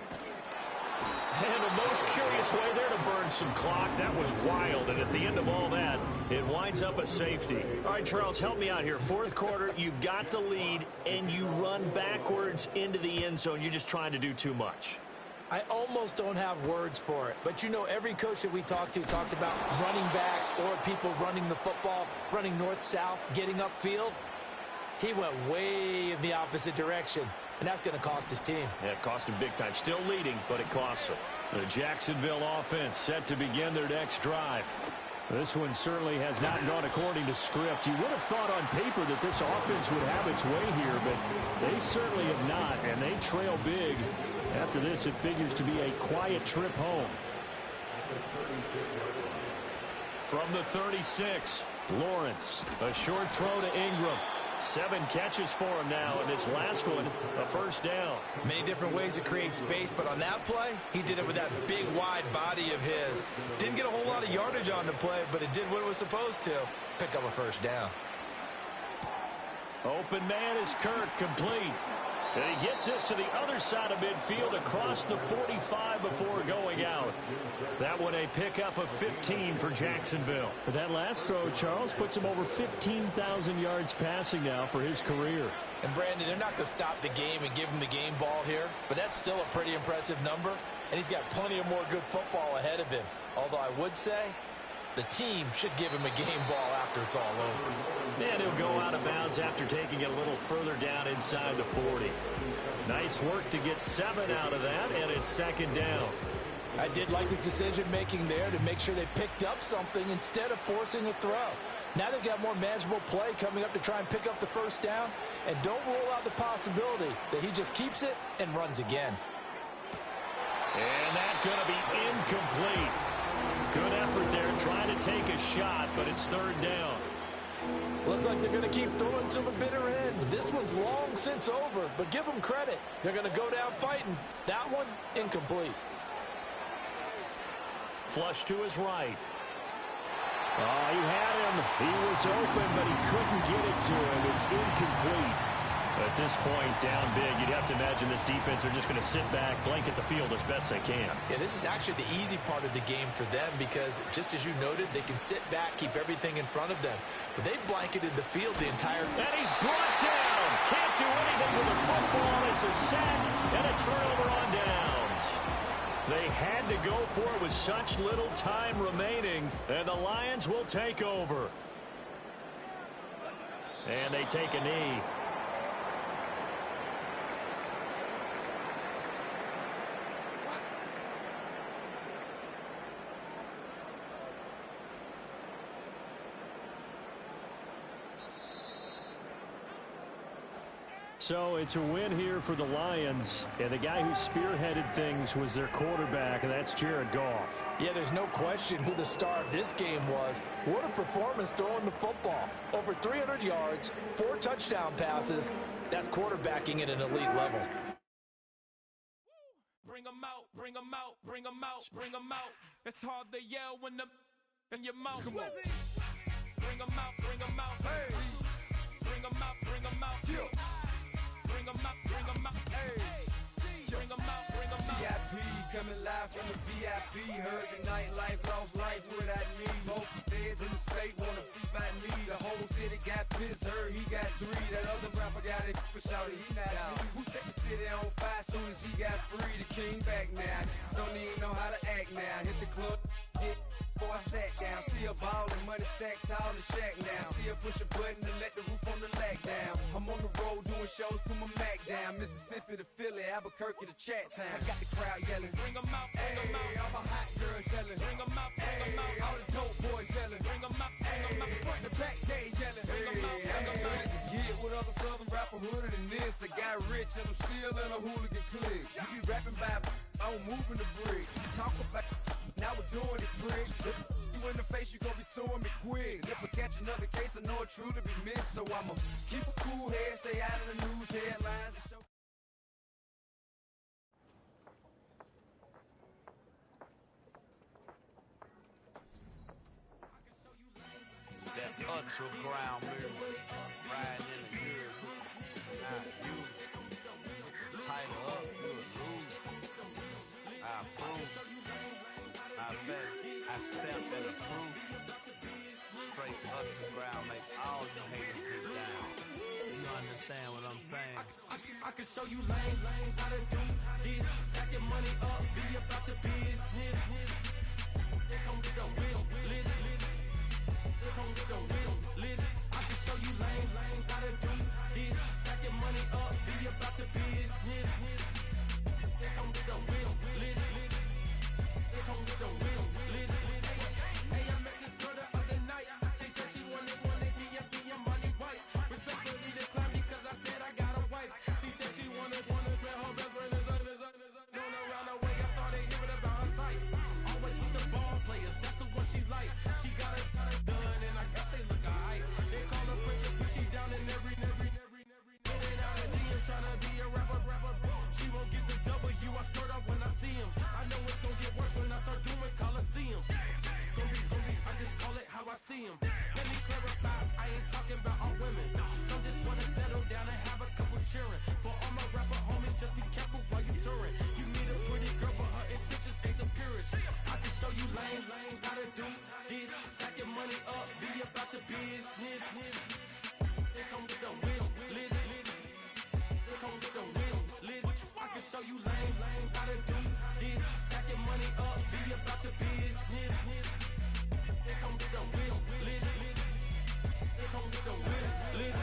And the most curious way there to burn some clock. That was wild, and at the end of all that, it winds up a safety. All right, Charles, help me out here. 4th quarter, you've got the lead, and you run backwards into the end zone. You're just trying to do too much. I almost don't have words for it. But, you know, every coach that we talk to talks about running backs or people running the football, running north-south, getting upfield. He went way in the opposite direction, and that's going to cost his team. Yeah, it cost him big time. Still leading, but it costs him. The Jacksonville offense set to begin their next drive. This one certainly has not gone according to script. You would have thought on paper that this offense would have its way here, but they certainly have not, and they trail big. After this, it figures to be a quiet trip home. From the 36, Lawrence. A short throw to Ingram. 7 catches for him now, and this last one, a 1st down. Many different ways to create space, but on that play, he did it with that big, wide body of his. Didn't get a whole lot of yardage on the play, but it did what it was supposed to. Pick up a 1st down. Open man is Kirk, complete. And he gets this to the other side of midfield across the 45 before going out. That one a pickup of 15 for Jacksonville. But that last throw, Charles, puts him over 15,000 yards passing now for his career. And, Brandon, they're not going to stop the game and give him the game ball here, but that's still a pretty impressive number, and he's got plenty of more good football ahead of him. Although I would say the team should give him a game ball after it's all over. And he'll go out of bounds after taking it a little further down inside the 40. Nice work to get 7 out of that, and it's 2nd down. I did like his decision-making there to make sure they picked up something instead of forcing a throw. Now they've got more manageable play coming up to try and pick up the 1st down, and don't rule out the possibility that he just keeps it and runs again. And that's going to be incomplete. Good effort there trying to take a shot, but it's 3rd down. Looks like they're going to keep throwing to the bitter end. This one's long since over, but give them credit. They're going to go down fighting. That one, incomplete. Flush to his right. Oh, he had him. He was open, but he couldn't get it to him. It's incomplete. At this point, down big, you'd have to imagine this defense, they're just going to sit back, blanket the field as best they can. Yeah, this is actually the easy part of the game for them because, just as you noted, they can sit back, keep everything in front of them. But they blanketed the field the entire... And he's brought down. Can't do anything with the football. It's a sack and a turnover on downs. They had to go for it with such little time remaining, and the Lions will take over. And they take a knee. So it's a win here for the Lions, and the guy who spearheaded things was their quarterback, and that's Jared Goff. Yeah, there's no question who the star of this game was. What a performance throwing the football. Over 300 yards, 4 touchdown passes. That's quarterbacking at an elite level. Bring them out, bring them out, bring them out, bring them out. It's hard to yell when the in your mouth. Come on. Bring them out, bring them out. Hey. Bring them out, bring them out. Yeah. Bring them out, bring them out, hey. Bring them out, bring them out. VIP coming live from the VIP. Heard the nightlife, lost life without me. Both feds in the state wanna see by me. The whole city got pissed, heard he got 3. That other rapper got it, but shouted he not out. Who set the city on fire soon as he got free? The king back now. Don't even know how to act now. Hit the club, get before I sat down. Still ballin', money stacked tall in the shack now. Still push a button to let the roof on the lag down. I'm on the road doing shows, put my Mac down. Mississippi to Philly, Albuquerque to Chat Town. I got the crowd yelling. Bring them out, bring them out. All my hot girls yelling. Bring them out, bring them out. All the dope boys yelling. Bring them out, bring them out. Front to back, they yelling. Bring them out, bring them out. To get with other southern rapper hooded than this. I got rich and I'm still in a hooligan clique. You be rapping by, I'm moving the brick. Talk about, now we're doing it quick. You in the face, you gon' be suing me quick. If I catch another case, I know it truly be missed. So I'ma keep a cool head, stay out of the news headlines. And show that ultra ground move, riding in the good, not use it. Tighten up, you would lose. I approve. I bet I stepped and approved. Straight ultra ground, make all you haters get down. You understand what I'm saying? I can show you lame, how to do this. Stack your money up, be about your business. They come with a wish list. They come with a wish list. I can show you lame, how to do this. Stack your money up, be about your business. They come with a wish list. They come with a wish list. Hey, I met this girl the other night. She said she wanted DFB and Molly White. Respectfully declined because I said I got a wife. She said she wanted man, her best friend is known around the way. I started hearing about her type. Always with the ball players, that's the one she like. She got it done, and I guess they look alright. They call her princess, but she down in every. In and out of DMs, trying to be a rapper. She won't get the W, I skirt off when I see him. I know it's gonna get worse when I start doing Coliseums. Gonna be, I just call it how I see him. Let me clarify, I ain't talking about all women. Some just wanna settle down and have a couple cheering. For all my rapper homies, just be careful while you touring. You meet a pretty girl, but her intentions ain't the purest. I can show you lame, how to do this. Stack your money up, be about your business. They come with a wish list. They come with a wish list. I can show you lame, how to do this. Stack your money up, be about your business. They come with a wish list. They come with a wish list.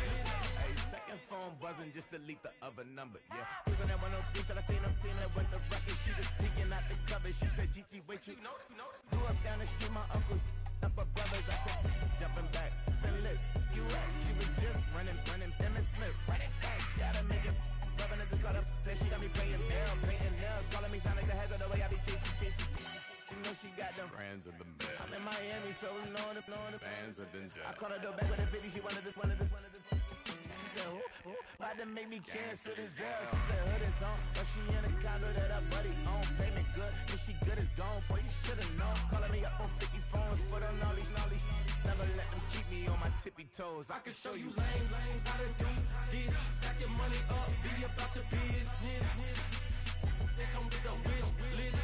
Hey, second phone buzzing, just delete the other number, yeah. Cruising at 103 till I seen them team that went the record. She was peeking out the cover. She said, Gigi, wait, you grew up down the street, my uncles up her brothers. I said, jumping back, been lit. You at? She was just running, Emmett Smith, run it back. She gotta make it. Rubbing it, just caught up. Then she got me painting nails, calling me Sonic the Hedgehog, the way I be chasing. You know she got them brands of the bed. I'm in Miami, so knowing the bands of the jet. I caught her door back with a 50, she wanted the. She said, who? About to make me cancel this L. She said, hood is on, but she in a condo that her buddy own. Payment good, if she good is gone. Boy, you should've known. Calling me up on 50 phones, foot on all these. Never let them keep me on my tip. tippy toes. I can show you lame, how to do this. Stack your money up, be about your business. They come with the wish list.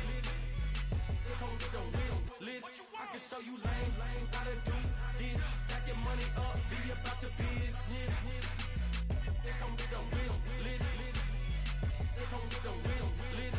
They come with the wish list. I can show you lame, how to do this. Stack your money up, be about your business. They come with the wish list. They come with the wish list.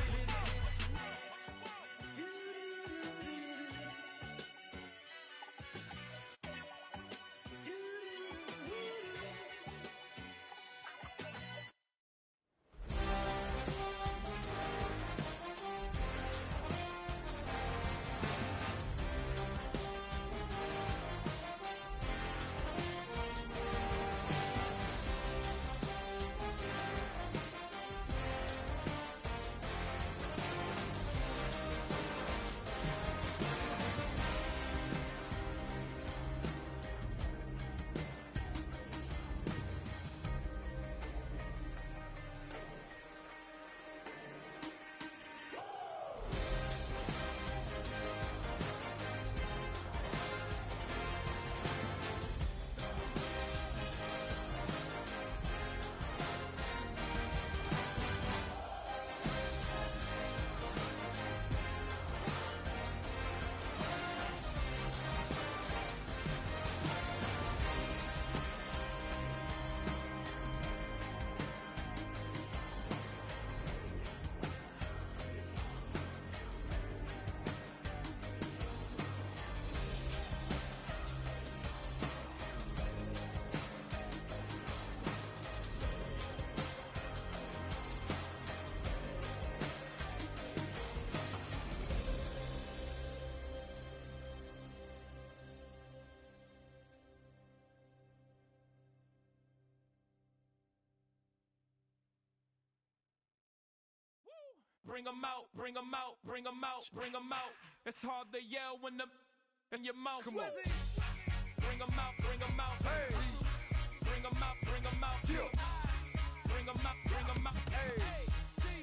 Bring 'em out, bring 'em out, bring 'em out, bring 'em out. It's hard to yell when the in your mouth. Come on. Bring 'em out, bring 'em out. Hey. Bring 'em out, bring 'em out. Yeah. Bring 'em out, bring 'em out. Hey.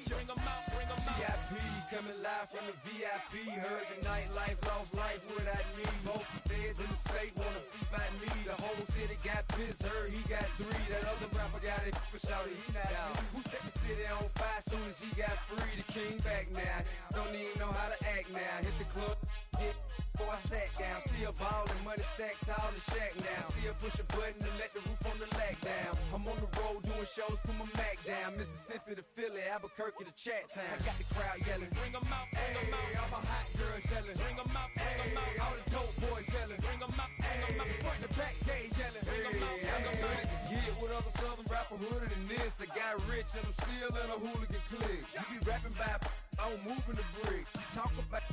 Bring 'em out, bring 'em out. VIP coming live from the VIP. Heard the nightlife, lost life without me. Both feds in the state wanna see by me. The whole city got pissed, heard he got 3. That other rapper got it, but shouted he not out. Who set the city on fire soon as he got free? The king back now, don't even know how to act now. Hit the club, hit. Before I sat down, still ballin', money stacked tall in the shack now. Still push a button to let the roof on the lag down. I'm on the road doing shows, put my Mac down. Mississippi to Philly, Albuquerque to Chat Town. I got the crowd yelling, Bring 'em out, bring 'em out. all my hot girls yelling, Bring 'em out, bring 'em out. all the dope boys yelling, Bring 'em out, bring 'em out. front the back gate yelling, Bring 'em out, bring 'em out. to get with other southern rapper hooded than this. I got rich and I'm still in a hooligan clique. You be rapping by, I'm moving the bricks. Talk about,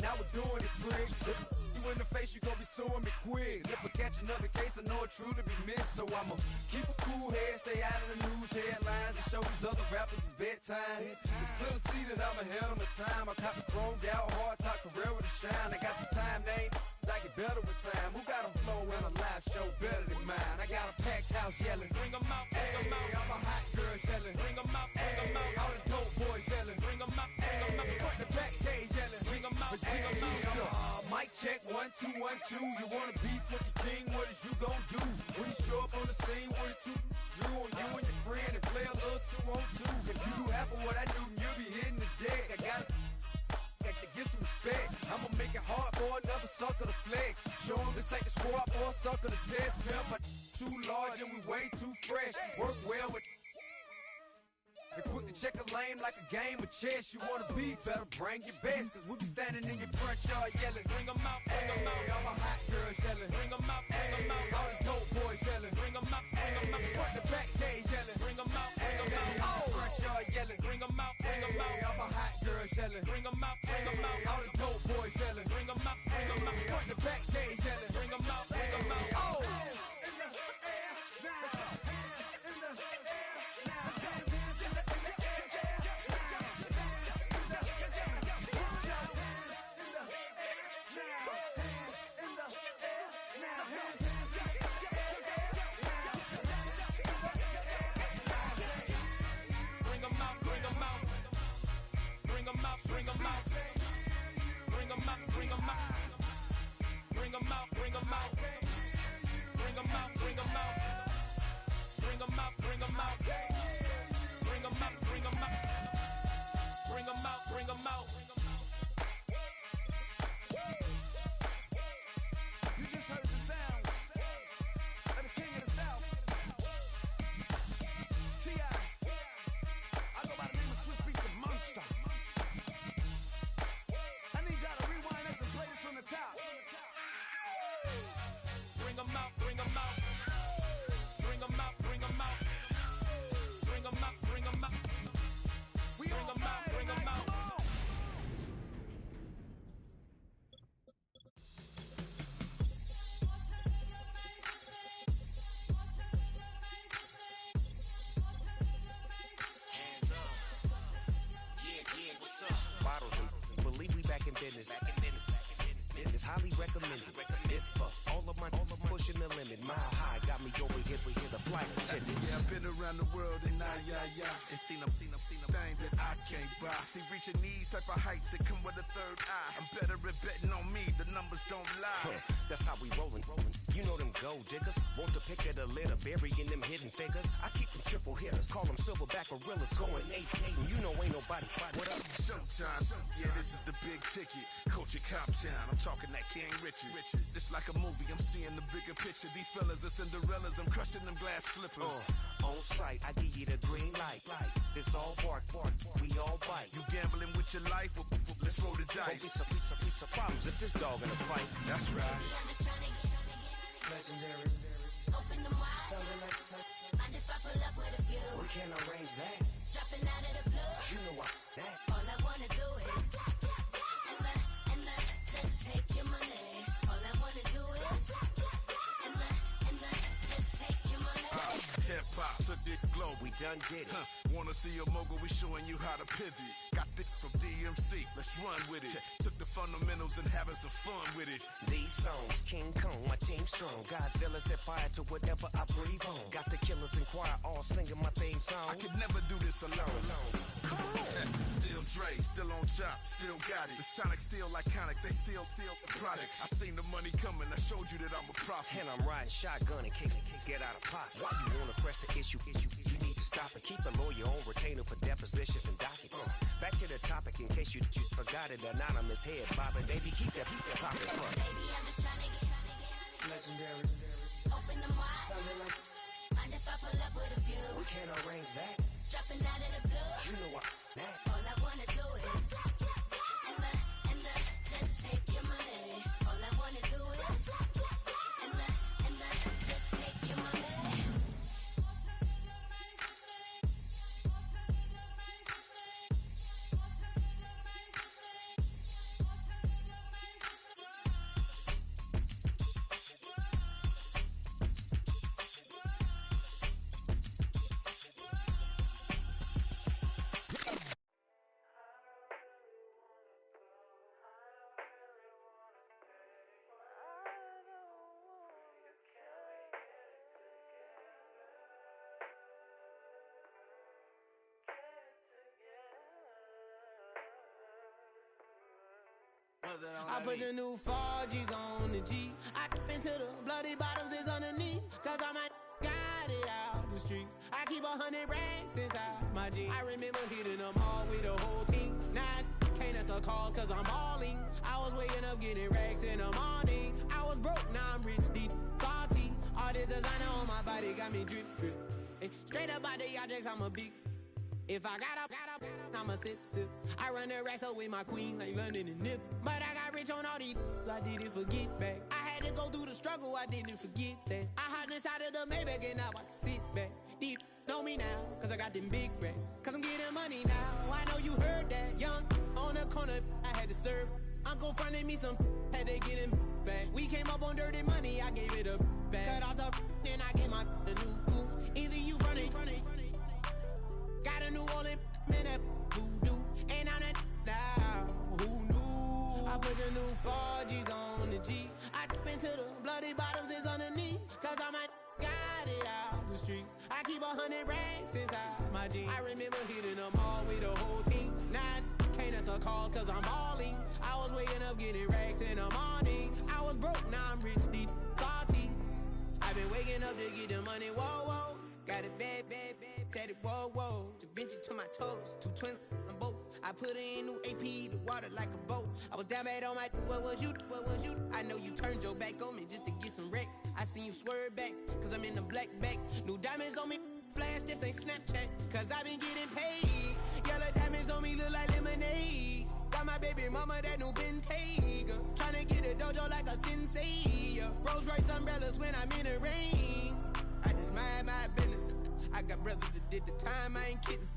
now we're doing it quick. You in the face, you gon' be suing me quick. If I catch another case, I know it truly be missed. So I'ma keep a cool head, stay out of the news headlines, and show these other rappers it's bedtime. It's clear to see that I'm ahead of my time. I copy chromed out, hard top career with a shine. I got some time, they ain't I get better with time. Who got a flow and a live show better than mine? I got a packed house yelling, Bring 'em out, bring 'em out. all my hot girls yelling, Bring 'em out, bring 'em out. all the dope boys yelling, Bring 'em out, bring 'em out. front the back gate yelling, Bring 'em out, bring 'em out. mic check 1 2 1 2. You wanna beef with the king? What is you gon' do when you show up on the scene with a 2 Drew on you and your friend and play a little 2 on 2? If you do half of what I do, you'll be hitting the deck. I got to get some respect. I'ma make it hard for another sucker to flex. Show 'em this ain't the squad for a sucker to test. Pimp, but too large and we way too fresh. Work well with. And quick to check a lane like a game of chess. You wanna be better, bring your best. Cause we be standing in your front yard yelling, Bring 'em out, bring 'em out. all my hot girls yelling, Bring 'em out, bring 'em out. all the dope boys yelling, Bring 'em out, bring 'em out. front the back gate yelling, Bring 'em out, bring 'em out. front yard yelling, Bring 'em out, bring 'em out. all my hot girls yelling, Bring 'em out, bring 'em out. all the dope boys yelling, Bring 'em out, bring 'em out. front the back gate yelling, Bring 'em out, bring 'em out. Bring 'em out, bring 'em out. Bring 'em out, bring 'em out. Bring 'em out, bring 'em out. Bring 'em out, bring 'em out. Bring 'em out, bring 'em out. highly recommended. This for all of my pushing the limit. Mile high got me over here for the flight attendant. Yeah, I've been around the world and and seen them things that I can't buy. See, reaching these type of heights, it come with a third eye. I'm better at betting on me, the numbers don't lie. That's how we rollin'. You know them gold diggers, want to pick at a litter, burying them hidden figures. I keep them triple hitters, call them silverback gorillas, going 8-8, and you know ain't nobody. What up? Showtime, yeah, this is the big ticket. Coach at Cop Town, I'm talking that King Richard. This like a movie, I'm seeing the bigger picture. These fellas are Cinderellas, I'm crushing them glass slippers. On sight, I give you the green light. This all bark, we all bite. You gambling with your life? Well, let's roll the dice. Don't be some problems if this dog in a fight. That's right. Legendary. Open them wide. Sounding like Mind if I pull up with a few? we can't arrange that. Dropping out of the blue. You know what that. All I wanna do is and just take your money. All I wanna do is and just take your money. Hip-hop took this globe. We done did it. Wanna see a mogul? We showing you how to pivot. Got this from DMC. Let's run with it. Took the fundamentals and having some fun with it. These songs, King Kong, my team strong. Godzilla set fire to whatever I breathe on. Got the killers in choir all singing my theme song. I could never do this alone. Still Dre, still on top, still got it. The Sonic still iconic, they still the product. I seen the money coming, I showed you that I'm a prophet. And I'm riding shotgun in case get out of pocket. Why you wanna press the issue? You need to stop and keep a lawyer on retainer for depositions and dockets. Back to the topic in case you forgot it. Anonymous head bobbing, baby, keep that pocket front. Baby, I'm just trying to get Legendary. open them wide. Sounding like Mind if I pull up with a few? we can't arrange that. Dropping out of the blue. You know what that. All I wanna do is and just take your money. All I wanna do is and just take your money. I put the new 4Gs on the G. I dip into the bloody bottoms is underneath. Cause I might got it out the streets. I keep 100 racks inside my jeans. I remember hitting them all with the whole team. Now I can't answer calls cause I'm balling. I was waking up getting racks in the morning. I was broke, now I'm rich, deep, salty. All this designer on my body got me drip. Hey, straight up out the objects, I'm a big. If I got up, I'ma sip. I run the racks up with my queen like London and Nip. But I got rich on all these, I didn't forget back. I had to go through the struggle, I didn't forget that. I hopped inside of the Maybach and now I can sit back. Deep, know me now, cause I got them big racks. Cause I'm getting money now, I know you heard that. Young, on the corner, I had to serve. Uncle fronted me some, had to get him back. We came up on dirty money, I gave it a back. Cut off the, then I gave my the new goof. Either you running. Got a New Orleans, man, that voodoo. And I'm that now, who knew? I put the new 4Gs on the G. I dip into the bloody bottoms is underneath. Cause I might got it out the streets. I keep 100 racks inside my jeans. I remember hitting them all with the whole team. Now I can't answer calls cause I'm balling. I was waking up getting racks in the morning. I was broke, now I'm rich, deep, salty. I've been waking up to get the money, whoa. Got it bad, tatted, whoa. Da Vinci to my toes, 2 twins on both. I put it in new AP, the water like a boat. I was down bad on my, what was you? I know you turned your back on me just to get some wrecks. I seen you swerve back, cause I'm in the black back. New diamonds on me, flash, this ain't Snapchat. Cause I been getting paid. Yellow diamonds on me look like lemonade. Got my baby mama that new Bentayga. Tryna get a dojo like a sensei. Rolls Royce umbrellas when I'm in the rain. I just mind my business. I got brothers that did the time, I ain't kidding.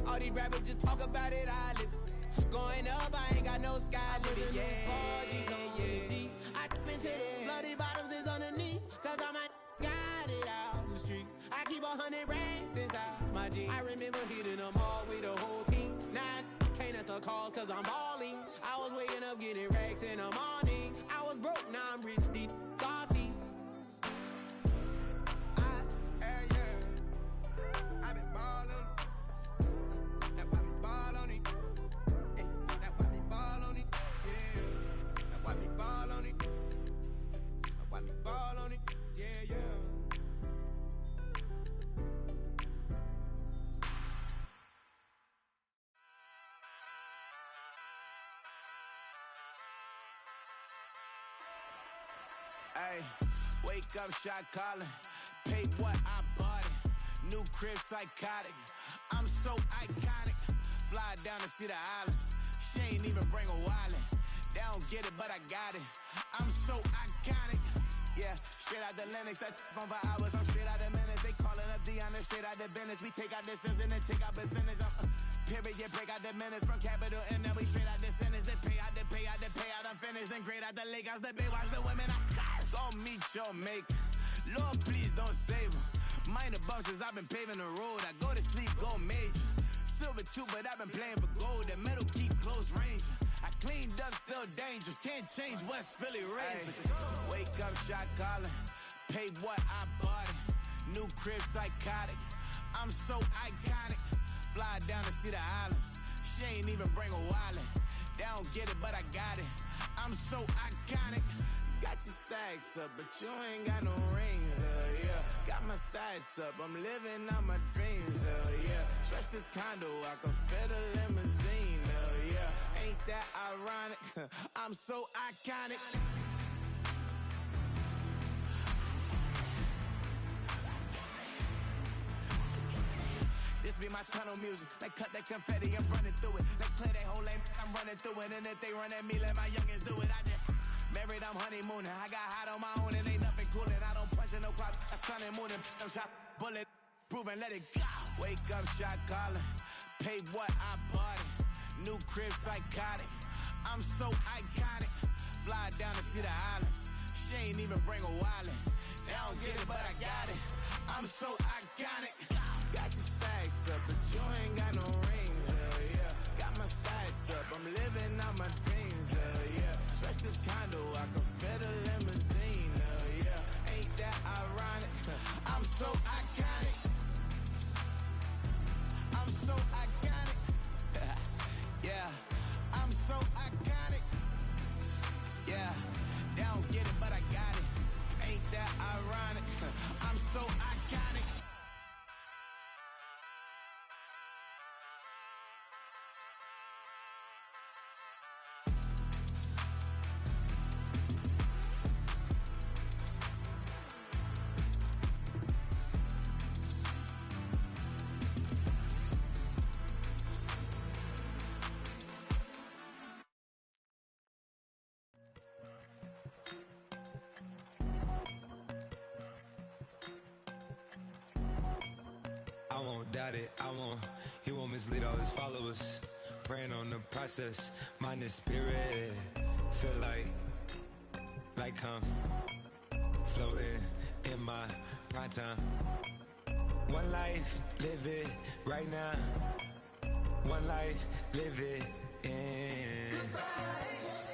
All these rappers just talk about it, I live it. Going up, I ain't got no sky limit, yeah. 4Gs on the G. I dip into the bloody bottoms is underneath. Cause I might got it out the streets. I keep 100 racks inside my jeans. I remember hitting them all with the whole team. Now I can't answer calls cause I'm balling. I was waking up getting racks in the morning. I was broke, now I'm rich, deep, salty. I been ballin'. That's why we ball on it. That's why we ball on it. Yeah. That's why we ball on it. That's why we ball on it. Yeah, yeah. Hey, wake up, shot calling. Pay what I bought it. New crib, psychotic. I'm so iconic. Fly down to see the islands. She ain't even bring a wallet. They don't get it, but I got it. I'm so iconic. Yeah, straight out the Lennox. That on for hours. I'm straight out the minutes. They calling up Dion, straight out the business. We take out the Sims and then take out percentage. Period, break out the minutes from capital and then we straight out the sentence. They pay out, they pay out, they pay out. I'm finished. Then grade out the Lakers, the Bay, watch the women. I curse. Don't meet your maker. Lord, please don't save them. Minor bumps as I've been paving the road. I go to sleep, go major. Silver too, but I've been playing for gold. The metal keep close range. I cleaned up, still dangerous. Can't change West Philly raised. Wake up, shot calling. Pay what I bought it. New crib, psychotic. I'm so iconic. Fly down to see the islands. She ain't even bring a wallet. They don't get it, but I got it. I'm so iconic. Got your stacks up, but you ain't got no rings, yeah. Got my stats up, I'm living out my dreams, yeah. Stretch this condo, I can fit a limousine, yeah. Ain't that ironic? I'm so iconic. This be my tunnel music. They cut that confetti, I'm running through it. They clear that whole lane, I'm running through it. And if they run at me, let my youngins do it. I just married, I'm honeymooning. I got hot on my own and ain't nothing coolin'. I don't punch in no clock, I sun and moon and I'm shot, bullet, proven, let it go. Wake up, shot calling. Pay what I bought it. New crib, psychotic. I'm so iconic. Fly down to see the islands. She ain't even bring a wallet. They don't get it, but I got it. I'm so iconic. Got your stacks up, but you ain't got no rings, yeah. Got my stats up, I'm living out my dreams, yeah. Stretch this condo, I can fit a limousine, yeah. Ain't that ironic? I'm so iconic. I'm so iconic. Yeah, I'm so iconic. Yeah, they don't get it, but I got it. Ain't that ironic? I'm so iconic. I won't doubt it, he won't mislead all his followers. Praying on the process, mind and spirit. Feel like I'm floating in my prime time. One life, live it right now. One life, live it in. Goodbyes,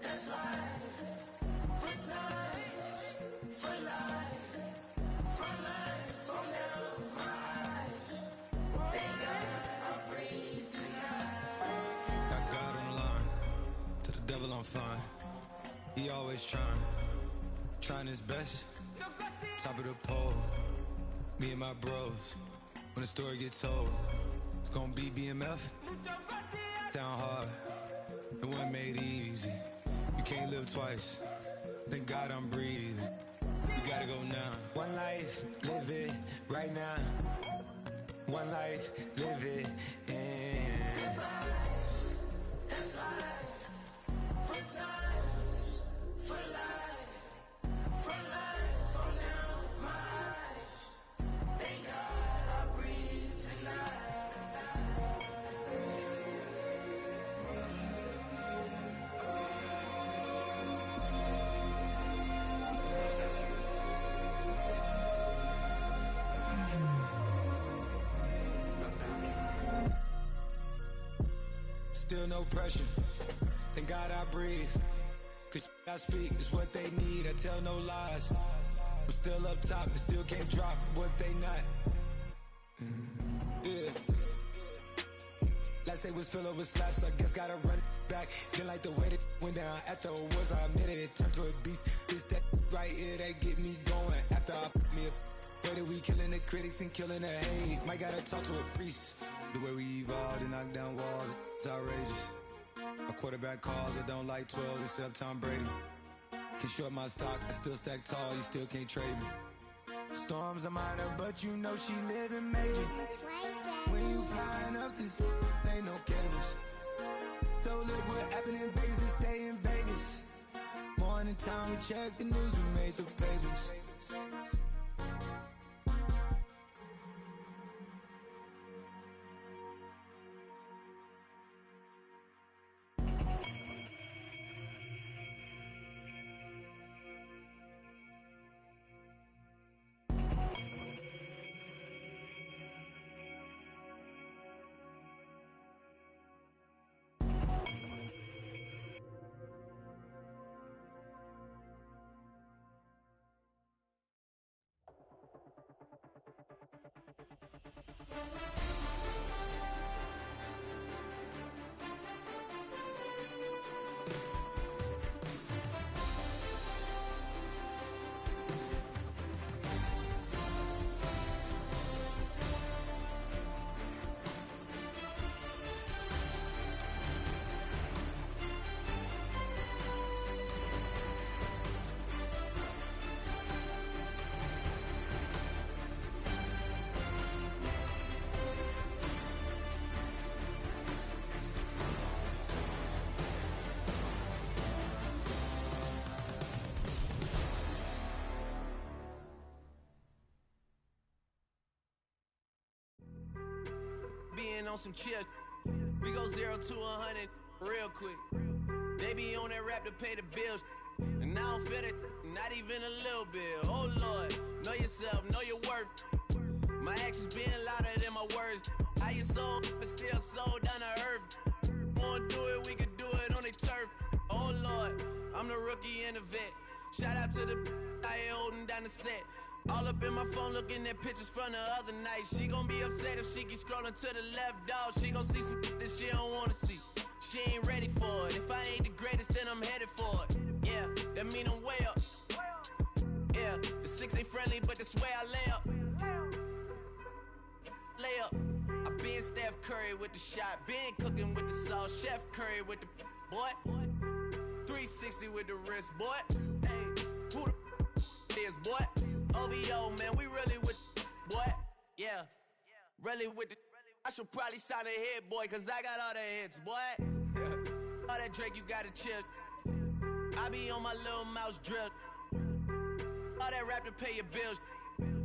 that's life. For times, for life. For life, from now, my eyes. Thank God I'm free tonight. Got God on the line, to the devil I'm fine. He always trying his best. Top of the pole, me and my bros. When the story gets told, it's gonna be BMF. Down hard, it wasn't made easy. You can't live twice. Thank God I'm breathing. We gotta go now. One life, live it right now. One life, live it in. Goodbyes, that's life. For times, for life. For life, from now, my eyes. Thank God I breathe tonight. Still no pressure. Thank God I breathe. Cause I speak is what they need, I tell no lies. I'm still up top and still can't drop what they not. Yeah. Last day was filled with slaps, I guess gotta run it back. Didn't like the way that went down at the awards, I admitted it turned to a beast. This that right here that get me going. After I put me a way that we killing the critics and killing the hate. Might gotta talk to a priest. The way we evolved and knock down walls, it's outrageous. A quarterback calls, I don't like 12 except Tom Brady. Can short my stock, I still stack tall, you still can't trade me. Storms are minor, but you know she living major. When you flying up this, ain't no cables. So look what happened in Vegas and stay in Vegas. Morning time, we check the news, we made the pages. Being on some chill, we go 0 to 100 real quick. They be on that rap to pay the bills, and I don't feel it, not even a little bit. Oh Lord, know yourself, know your worth. My actions being louder than my words. How you sold, but still sold down to earth. Wanna do it, we could do it on the turf. Oh Lord, I'm the rookie and the vet. Shout out to the I ain't holding down the set. All up in my phone looking at pictures from the other night. She gon' be upset if she keep scrolling to the left, dog. She gon' see some that she don't wanna see. She ain't ready for it. If I ain't the greatest, then I'm headed for it. Yeah, that mean I'm way up. Yeah, the 6 ain't friendly, but that's where I lay up. Lay up. I been Steph Curry with the shot. Been cooking with the sauce. Chef Curry with the boy. 360 with the wrist, boy. Hey, who the is, boy? OVO, man, we really with boy. Yeah, really with the. I should probably sign a hit, boy, cause I got all the hits, boy. All that Drake, you gotta chill. I be on my little mouse drip. All that rap to pay your bills.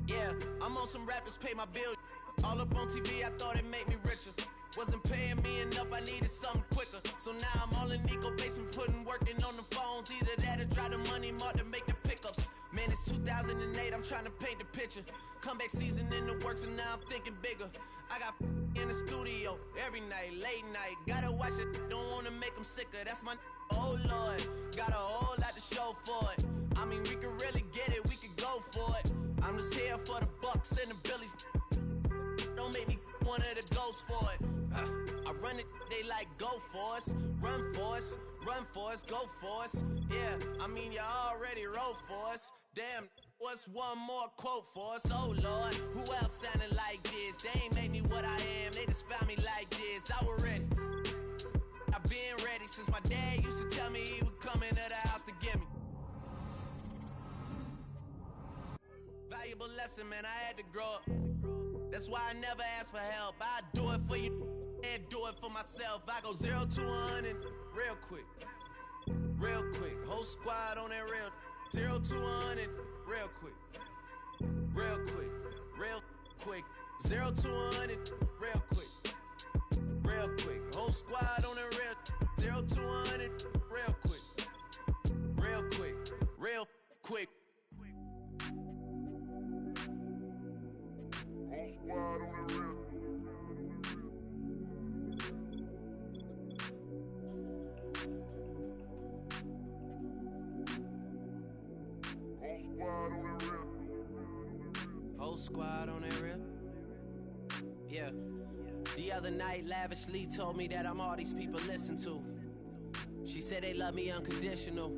Yeah, I'm on some rappers pay my bills. All up on TV, I thought it made me richer. Wasn't paying me enough, I needed something quicker. So now I'm all in Nico basement, working on the phones. Either that or try the money mark to make the pickups. Man, it's 2008, I'm trying to paint the picture. Comeback season in the works and now I'm thinking bigger. I got in the studio every night, late night. Gotta watch it, don't wanna make them sicker. That's my oh Lord, got a whole lot to show for it. I mean, we could really get it, we could go for it. I'm just here for the Bucks and the Billies. Don't make me one of the ghosts for it. I run it, they like go for us. Run for us, run for us, go for us. Yeah, I mean, you already wrote for us. Damn, what's one more quote for us? Oh Lord, who else sounded like this? They ain't made me what I am, they just found me like this. I was ready, I've been ready since my dad used to tell me he would come into the house to get me. Valuable lesson, man, I had to grow up. That's why I never ask for help. I do it for you and do it for myself. I go 0 to 100 real quick. Real quick. Whole squad on that real 0 to 100 real quick. Real quick. Real quick. 0 to 100 real quick. Real quick. Whole squad on that real 0 to 100 real quick. Real quick. Real quick. whole squad on that real. Yeah. The other night, lavishly told me that I'm all these people listen to. She said they love me unconditional.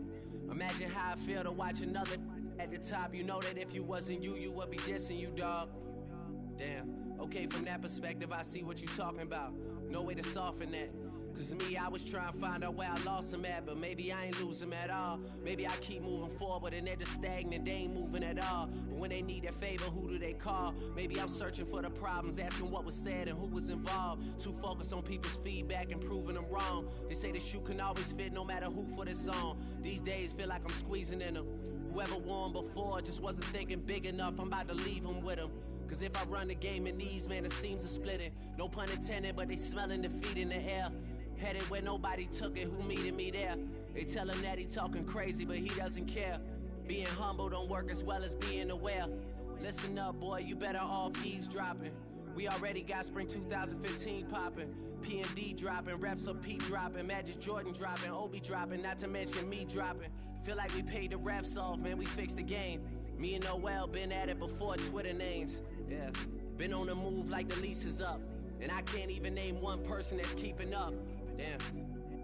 Imagine how I feel to watch another at the top. You know that if you wasn't you, you would be dissing you, dog. Damn. Okay, from that perspective, I see what you talking about. No way to soften that. Cause me, I was trying to find out where I lost him at, but maybe I ain't lose him at all. Maybe I keep moving forward and they're just stagnant, they ain't moving at all. But when they need their favor, who do they call? Maybe I'm searching for the problems, asking what was said and who was involved. Too focused on people's feedback and proving them wrong. They say the shoe can always fit no matter who for this song. These days feel like I'm squeezing in them. Whoever won before just wasn't thinking big enough, I'm about to leave them with them. Cause if I run the game in these, man, the seams are splitting. No pun intended, but they smelling defeat in the air. Headed where nobody took it, who meeted me there? They tell him that he talking crazy, but he doesn't care. Being humble don't work as well as being aware. Listen up, boy, you better off eavesdropping. We already got spring 2015 popping. P&D dropping, reps up P dropping, Magic Jordan dropping, Obi dropping, not to mention me dropping. Feel like we paid the refs off, man, we fixed the game. Me and Noel been at it before Twitter names. Yeah, been on the move like the lease is up. And I can't even name one person that's keeping up. Damn,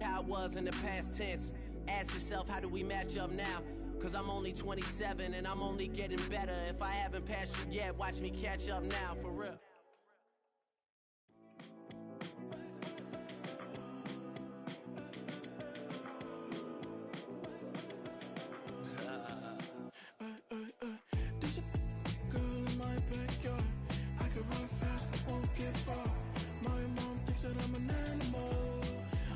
how it was in the past tense. Ask yourself, how do we match up now? Cause I'm only 27 and I'm only getting better. If I haven't passed you yet, watch me catch up now, for real. There's a girl in my backyard. I can run fast but won't get far. My mom thinks that I'm an animal.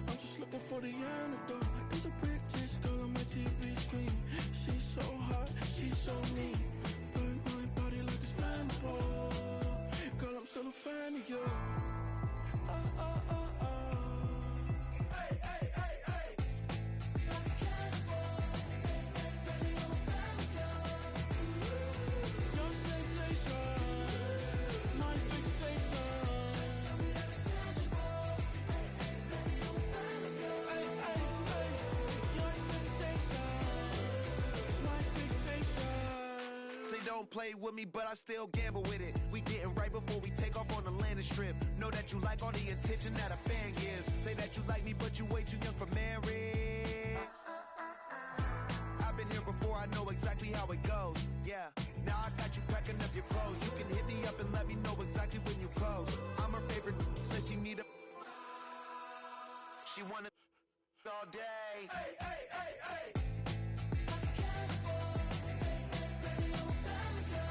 I'm just looking for the antidote. There's a British girl on my TV screen. She's so hot, she's so mean. Burn my body like it's flammable. Girl, I'm still a fan of you. Hey, hey, hey, hey. Like a cannibal. Baby, I'm a fan of you. Your sensation, my fixation. Just tell me that it's tangible. Baby, I'm a fan of you. Hey, hey, hey. Your sensation is my fixation. Say don't play with me, but I still gamble with it. We getting right before we take off on the landing strip. Know that you like all the attention that a fan gives. Say that you like me, but you way too young for marriage. I've been here before, I know exactly how it goes. Yeah, now I got you packing up your clothes. You can hit me up and let me know exactly when you close. I'm her favorite, says she need a. She wanna all day. Hey, hey, hey, hey. Like a cannibal. Baby, I'm a fan of you.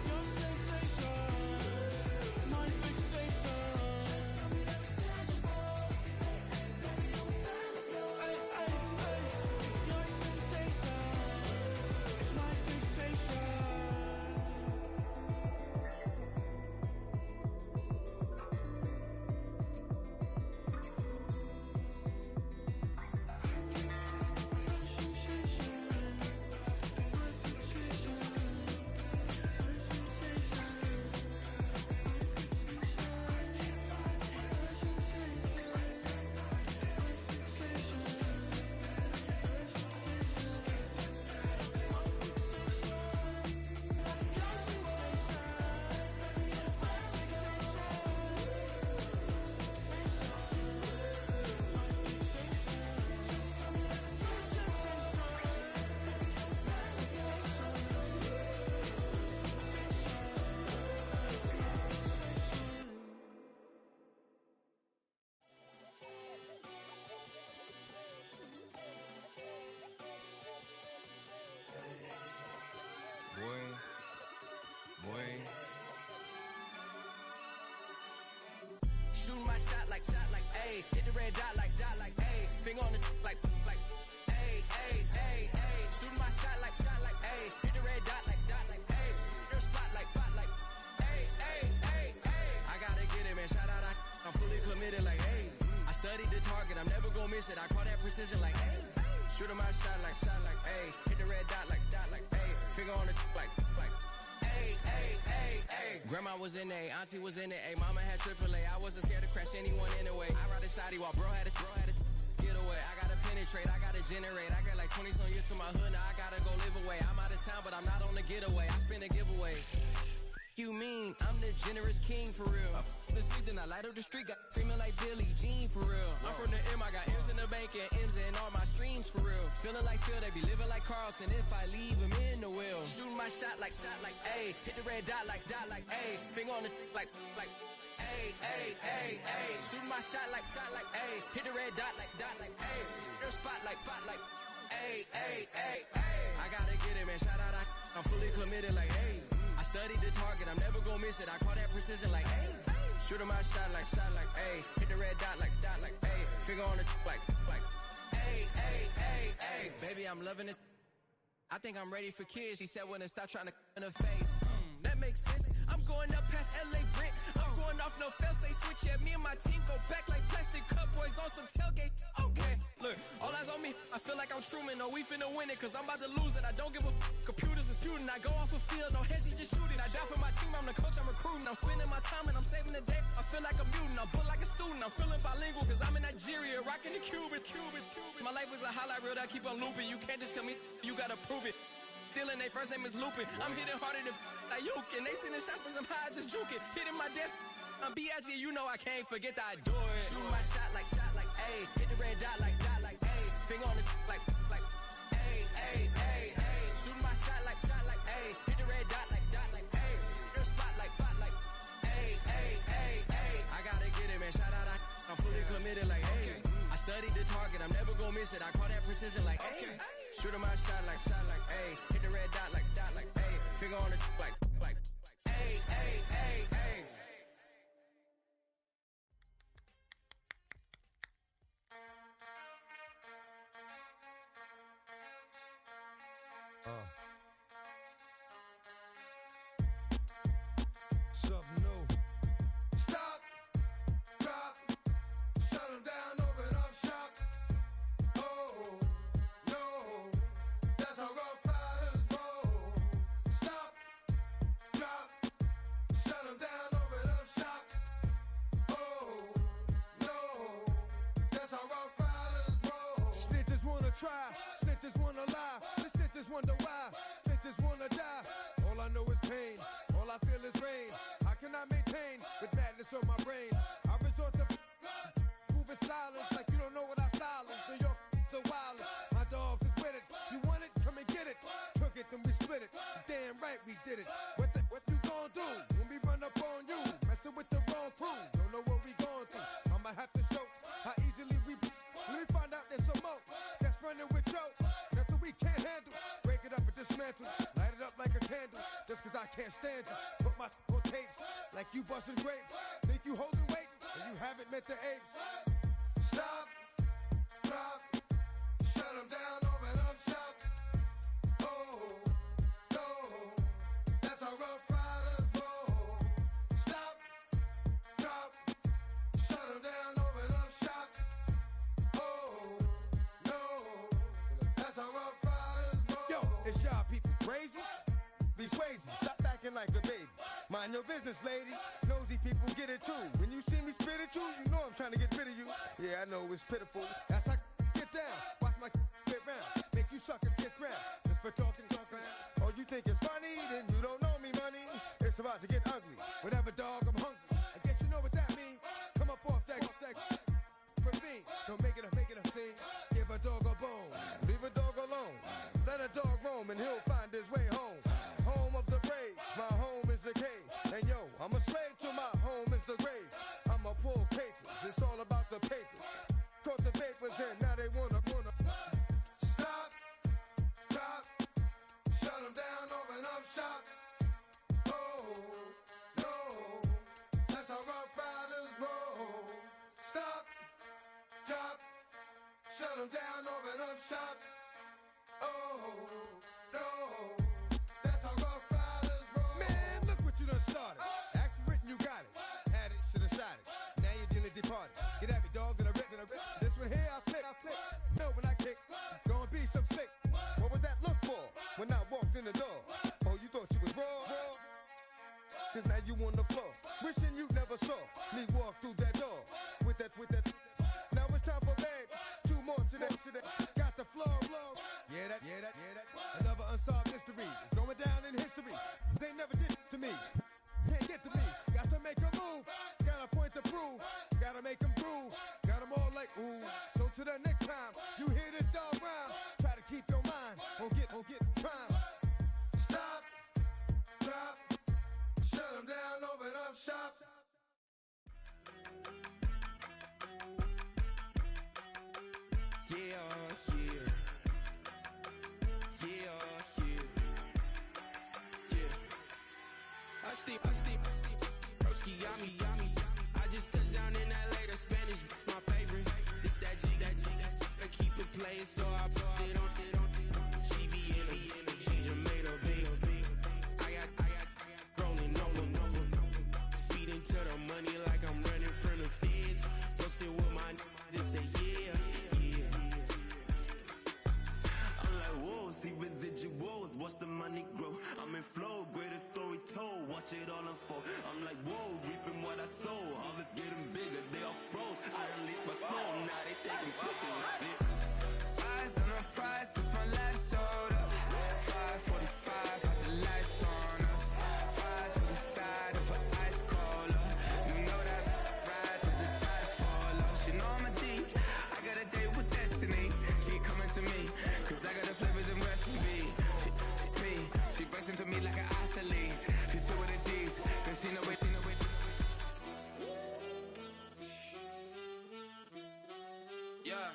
Your sensation, my fixation. Just tell me that it's tangible. Baby, I'm a fan of you. Hey, hey, hey. Your sensation is my fixation. Shooting my shot like, ayy. Hit the red dot like, ayy. Finger on the like, ayy, ayy, ayy, ayy. Shooting my shot like, ayy. Hit the red dot like, ayy. Your spot like, ayy, ayy, ayy, ayy. I gotta get it, man. Shout out, I'm fully committed like, ayy. I studied the target, I'm never gonna miss it. I call that precision like, ayy. Shooting my shot like, ayy. Hit the red dot like, ayy. Finger on the like, ayy, ayy, ayy, ayy. Grandma was in A, auntie was in it, ayy. Mama had AAA, I wasn't scared to crash anyone anyway. I ride a shotty while bro had it, get away. I gotta penetrate, I gotta generate. I got like 20-some years to my hood, now I gotta go live away. I'm out of town, but I'm not on the getaway. I spin a giveaway. You mean I'm the generous king for real? I the sleep, then I light up the street, got screaming like Billie Jean for real. I'm from the M, I got M's in the bank and M's in all my streams for real. Feeling like Phil, they be living like Carlton if I leave him in the wheel. Shooting my shot like A, hit the red dot like A, finger on the like A. Shooting my shot like A, hit the red dot like A, their spot like A. I gotta get it, man, shout out, I'm fully committed like A. I studied the target, I'm never gonna miss it. I call that precision like A. Shooting my shot like A. Hit the red dot like A. Finger on the like A. Baby, I'm loving it. I think I'm ready for kids. She said when to stop trying to in her face. That makes sense. I'm going up past LA Brent. I'm going off no fail, say switch. Yeah, me and my team go back like plastic cup boys on some tailgate. Okay, look, all eyes on me. I feel like I'm Truman. No, we finna win it, cause I'm about to lose it. I don't give a computers disputing. I go off a field, no heads, just shooting. I die for my team, I'm the coach, I'm recruiting. I'm spending my time and I'm saving the day. I feel like a mutant, I'm built like a student. I'm feeling bilingual, cause I'm in Nigeria, rocking the Cubans. My life is a highlight reel that I keep on looping. You can't just tell me, you gotta prove it. Stealing, they first name is Lupin. I'm hitting harder than like Yukin. They sending shots, but somehow I just juke it. Hitting my desk, I'm B.I.G. You know I can't forget that I do it. Shooting my shot like A. Hit the red dot like A. Finger on the like A. Shooting my shot like A. Hit the red dot like A. Their spot like A. I gotta get it, man. Shout out, I'm fully committed like A. I studied the target, I'm never gonna miss it. I call that precision like A. Shooting my shot like A. Hit the red dot like A. Finger on the like A. Something new. Stop, drop, shut them down, open up shop. Oh, no, that's how Rough Riders roll. Stop, drop, shut them down, open up shop. Oh, no, that's how Rough Riders roll. Snitches wanna try, snitches wanna lie, the snitches wonder why, snitches wanna die. All I know is pain, all I feel is rain. How can I maintain with madness on my brain? I resort to moving silence like you don't know what I style is. New York, so wild. My dogs is with it. You want it? Come and get it. Took it, then we split it. Damn right we did it. What you gonna do when we run up on you? Messing with the wrong crew. Don't know what we going through. I'ma have to show how easily we. Let me find out there's some more that's running with Joe. Nothing we can't handle. Break it up and dismantle. Light it up like a candle. Just cause I can't stand you. Put my on tapes like you busting grapes. Think you holding weight and you haven't met the apes. Stop, drop, shut them down, open up shop. Oh, no, that's how Rough Riders roll. Stop, drop, shut them down, open up shop. Oh, no, that's how Rough Riders roll. Yo, it's y'all people crazy? Be crazy, stop acting like a baby. Mind your business, lady. Nosy people get it too. When you see me spit at you, you know I'm trying to get rid of you. Yeah, I know it's pitiful. That's how get down. Watch my get round. Make you suckers kiss ground. Just for talking. Oh, you think it's funny? Then you don't know me, money. It's about to get ugly. Whatever, dog, I'm hungry. I guess you know what that means. Come up off that ravine. Don't make it a scene. Give a dog a bone. Leave a dog alone. Let a dog roam and he'll find his way home. Home of the brave. My home is the cave. And yo, I'm a slave to my home is the grave. I'ma pull papers. It's all about the papers. Caught the papers and now they wanna. Stop, drop, shut them down, open up shop. Oh, no, that's how Rough Riders roll. Stop, drop, shut them down, open up shop. Oh, no, that's how Rough Riders roll. Man, look what you done started. Act written, you got it. Had it, shoulda shot it. Now you're dealing departed. Get at me, dog, gonna rip. This one here, I flip. No, when I kick, gonna be some slick. What would that look for when I walked in the door? Oh, you thought you was raw? Cause now you on the floor. Wishing you never saw me walk through that door. With that. Now it's time for bed. 2 more yesterday. Got the flow. Yeah, that. Another unsolved mystery. It's going down in history. They never did to me. Can't get to me. Got to make a move. Got a point to prove. Gotta make them groove. Got them all like ooh. So to the next time you hear this dog rhyme, try to keep your mind. Won't get prime. Stop. Drop. Shut them down. Open up shop. I steam, broski, yummy. I just touched down in LA, the Spanish, my favorite. This that G, I keep it playing, so I put it on. She be in it, she just made a big. I got rolling over. Speeding to the money like I'm running from the feds. Posting with my they say yeah. I'm like, whoa, see residuals, watch the money grow. I'm in flow, greatest story told, watch it all unfold. I'm like, whoa, reaping what I sow. Harvest getting bigger, they all froze. I release my soul, now they taking pictures. Eyes on the prize, it's my life sold up. 5:45, had the lights on us. Fries to the side of an ice cola. You know that ride till the tires fall off. She know I'm a D, I got a date with destiny. She coming to me, cause I got the flavors and recipe. She racing to me like an athlete. She two with the G's, cause she know it. Yeah.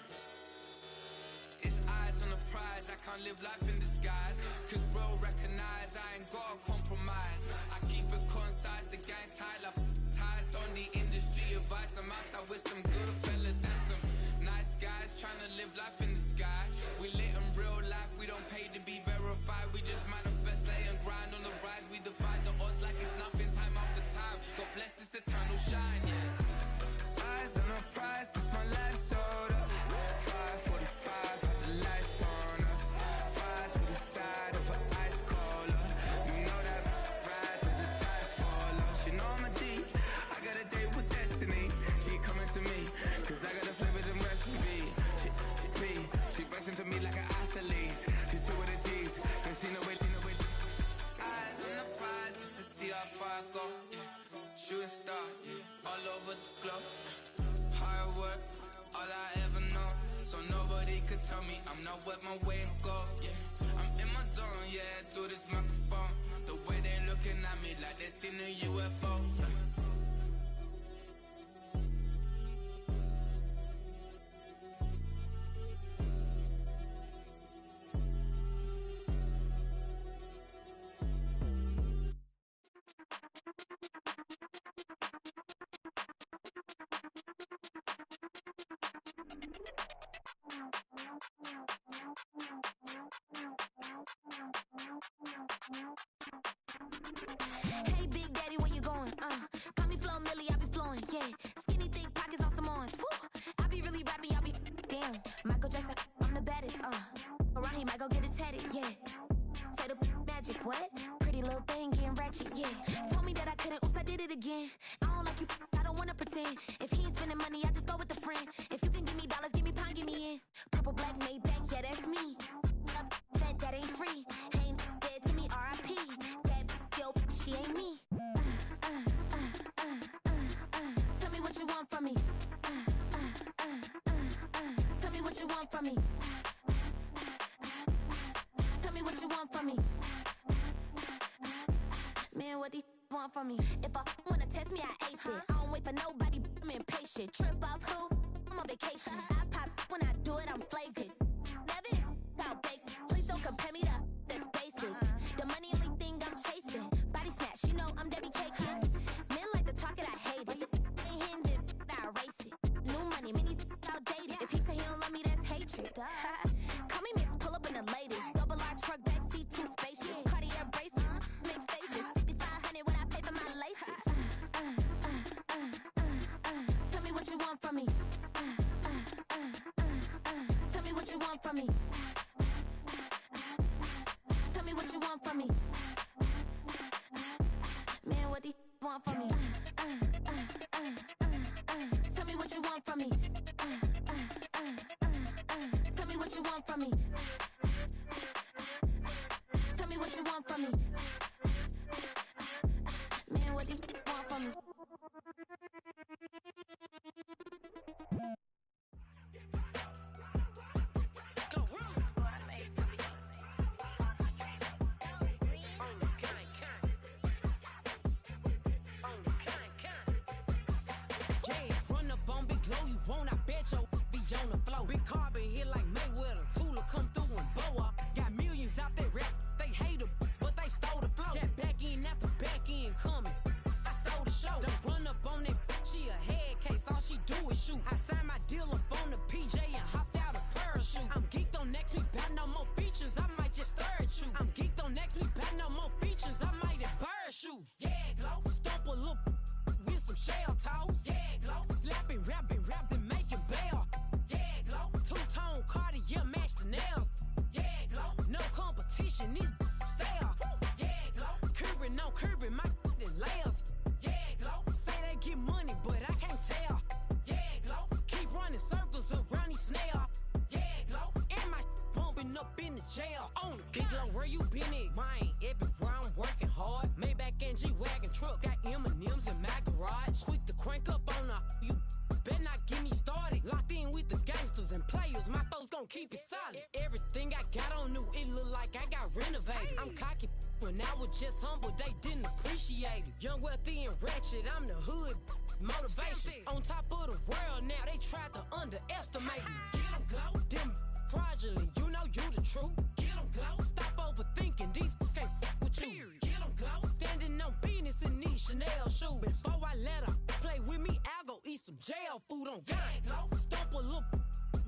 It's eyes on the prize, I can't live life in disguise. Cause real recognize, I ain't gotta compromise. I keep it concise, the gang tight like ties on the industry advice. I'm outside with some good fellas and some nice guys trying to live life in the sky. We lit in real life, we don't pay to be verified. We just manifest, lay and grind on the rise. We defy the odds like it's nothing, time after time. God bless this eternal shine, yeah. Eyes on the prize, it's my life sold up. 5:45, had the lights on us. Fries to the side of an ice cola. You know that ride till the tires fall off. She know I'm a D, I got a date with destiny. She coming to me, cause I got the flavors and recipe. She racing to me like an athlete. She two with the G's, cause she know it. Eyes on the prize just to see how far I go, yeah. Shooting star, yeah, all over the globe. Hard work, all I ever know. So nobody could tell me I'm not wet my way and go, yeah. I'm in my zone, yeah, through this microphone. The way they looking at me like they seen a UFO. Hey, Big Daddy, where you going? Call me Flo Millie, I be flowing, yeah. Skinny, thick pockets on Samoans, woo. I be really rapping, y'all be damn. Michael Jackson, I'm the baddest, Around here, might go get it tatted, yeah. Say the magic, what? Pretty little thing, getting ratchet, yeah. Told me that I couldn't, oops, I did it again. I don't like you, I don't wanna pretend. If he ain't spending money, I just go with the friend. If you can give me dollars, give me pound, give me in. Purple, black, made back, yeah, that's me. That ain't free. Ain't dead to me, R.I.P. That yo, she ain't me. Tell me what you want from me. Tell me what you want from me. Tell me what you want from me. Man, what these want from me? If I wanna test me, I ace it. I don't wait for nobody, I'm impatient. Trip off who? I'm on vacation. I pop when I do it, I'm flagrant. Never is out bake. Please don't compare me to that's basic. The money only thing I'm chasing. Body snatch, you know I'm Debbie Caking. Men like to talk it, I hate it. Ain't hitting it, I erase it. New money, minis outdated. If he say he don't love me, that's hatred. Call me Miss, pull up in the latest. Double R truck, backseat, too spacious. Cartier braces, make faces. 5,500 when I pay for my laces. Tell me what you want from me. Tell me what you want from me. Tell me what you want from me. Man, what these want from me? Tell me what you want from me. cribbing my layers. Yeah, glow. Say they get money, but I can't tell. Yeah, glow. Keep running circles around these snails. Yeah, glow. And my bumping up in the jail. On the big glow, where you been at? Mine, everywhere I'm working hard. Maybach and G-Wagon truck, got M&M's in my garage. Quick to crank up on her. You better not get me started. Locked in with the gangsters and players. My folks gon' keep it solid. Everything I got on new, it look like I got renovated. I'm cocky when I was just humble, they didn't appreciate it. Young, wealthy, and ratchet, I'm the hood motivation. On top of the world now, they tried to underestimate me. Get 'em, glow. Them fraudulent, you know you the truth. Get 'em, glow. Stop overthinking, these can't fuck with you. Get 'em, glow. Standing on business in these Chanel shoes. Before I let her play with me, I'll go eat some jail food on God. Glow. Stomp a little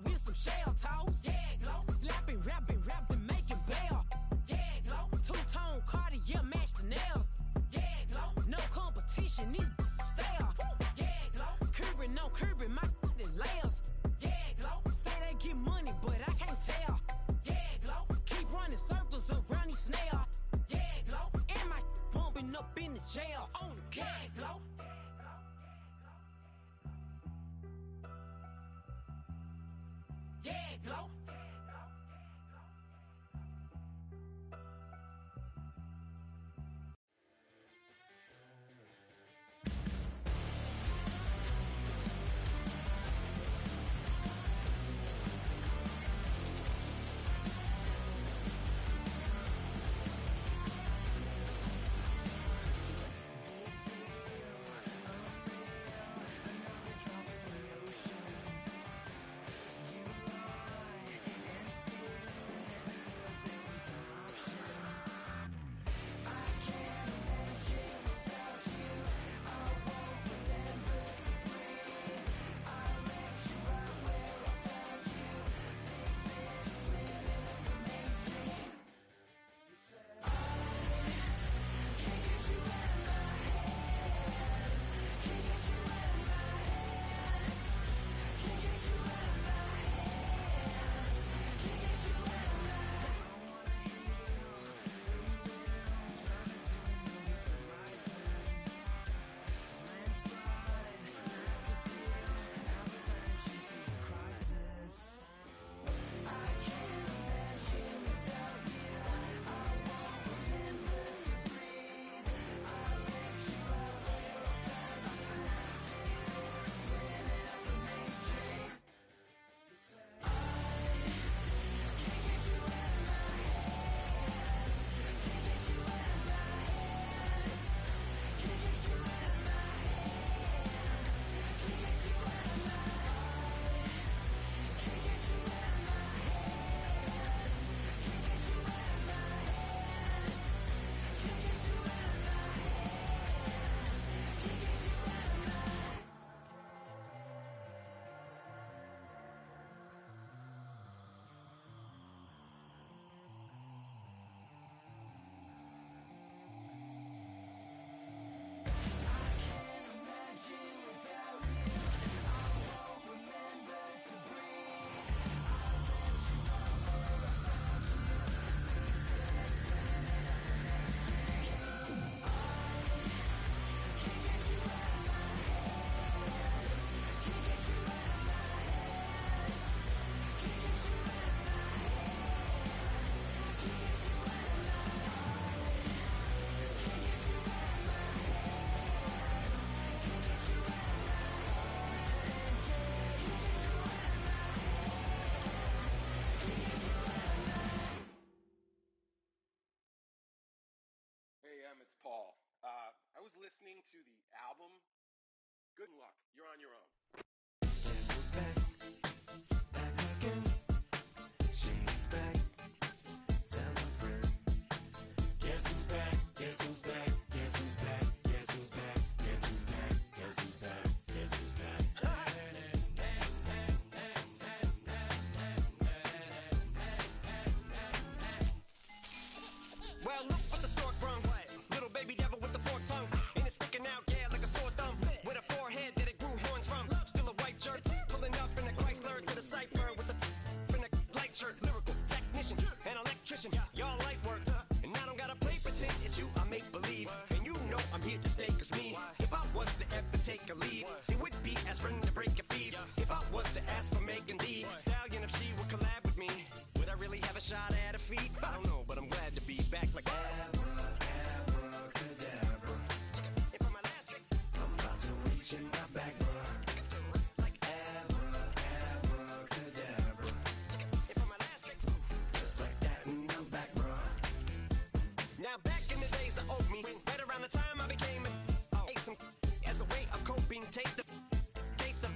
with some shell toes. Yeah, glow. Slapping, rapping, making bail. Yeah, glow. Two-tone Cartier match the nails. Yeah, glow. No competition, these stale. Yeah, glow. Curbing my layers. Yeah, glow. Say they get money, but I can't tell. Yeah, glow. Keep running circles around these snails. Yeah, glow. And my bumping up in the jail. On the yeah, glow. Yeah, glow. It's Paul. I was listening to the album. Good luck. You're on your own. Guess who's back? Back again. She's back. Tell a friend. Guess who's back? Guess who's back? Guess who's back? Guess who's back? Guess who's back? Guess who's back? Guess who's back? Well, look what the stork brung. Little baby devil with the forked tongue. And it's sticking out, yeah, like a sore thumb. With a forehead that it grew horns from. Still a white jerk. Pulling up in the Chrysler to the cipher with the in the light shirt. Lyrical technician, an electrician. Y'all light work. And I don't gotta play pretend. It's you, I make believe. believe it would be aspirin to break your feet. If I was to ask for Megan Thee Stallion, if she would collab with me, would I really have a shot at a feat? I don't know, but I'm glad to be back like abracadabra. And for my last trick, I'm about to reach in my back, like abracadabra. And for my last trick, just like that, and I'm back, bro. Now back in the days of old me, right around the time I became ate some as a way of coping. Take the case of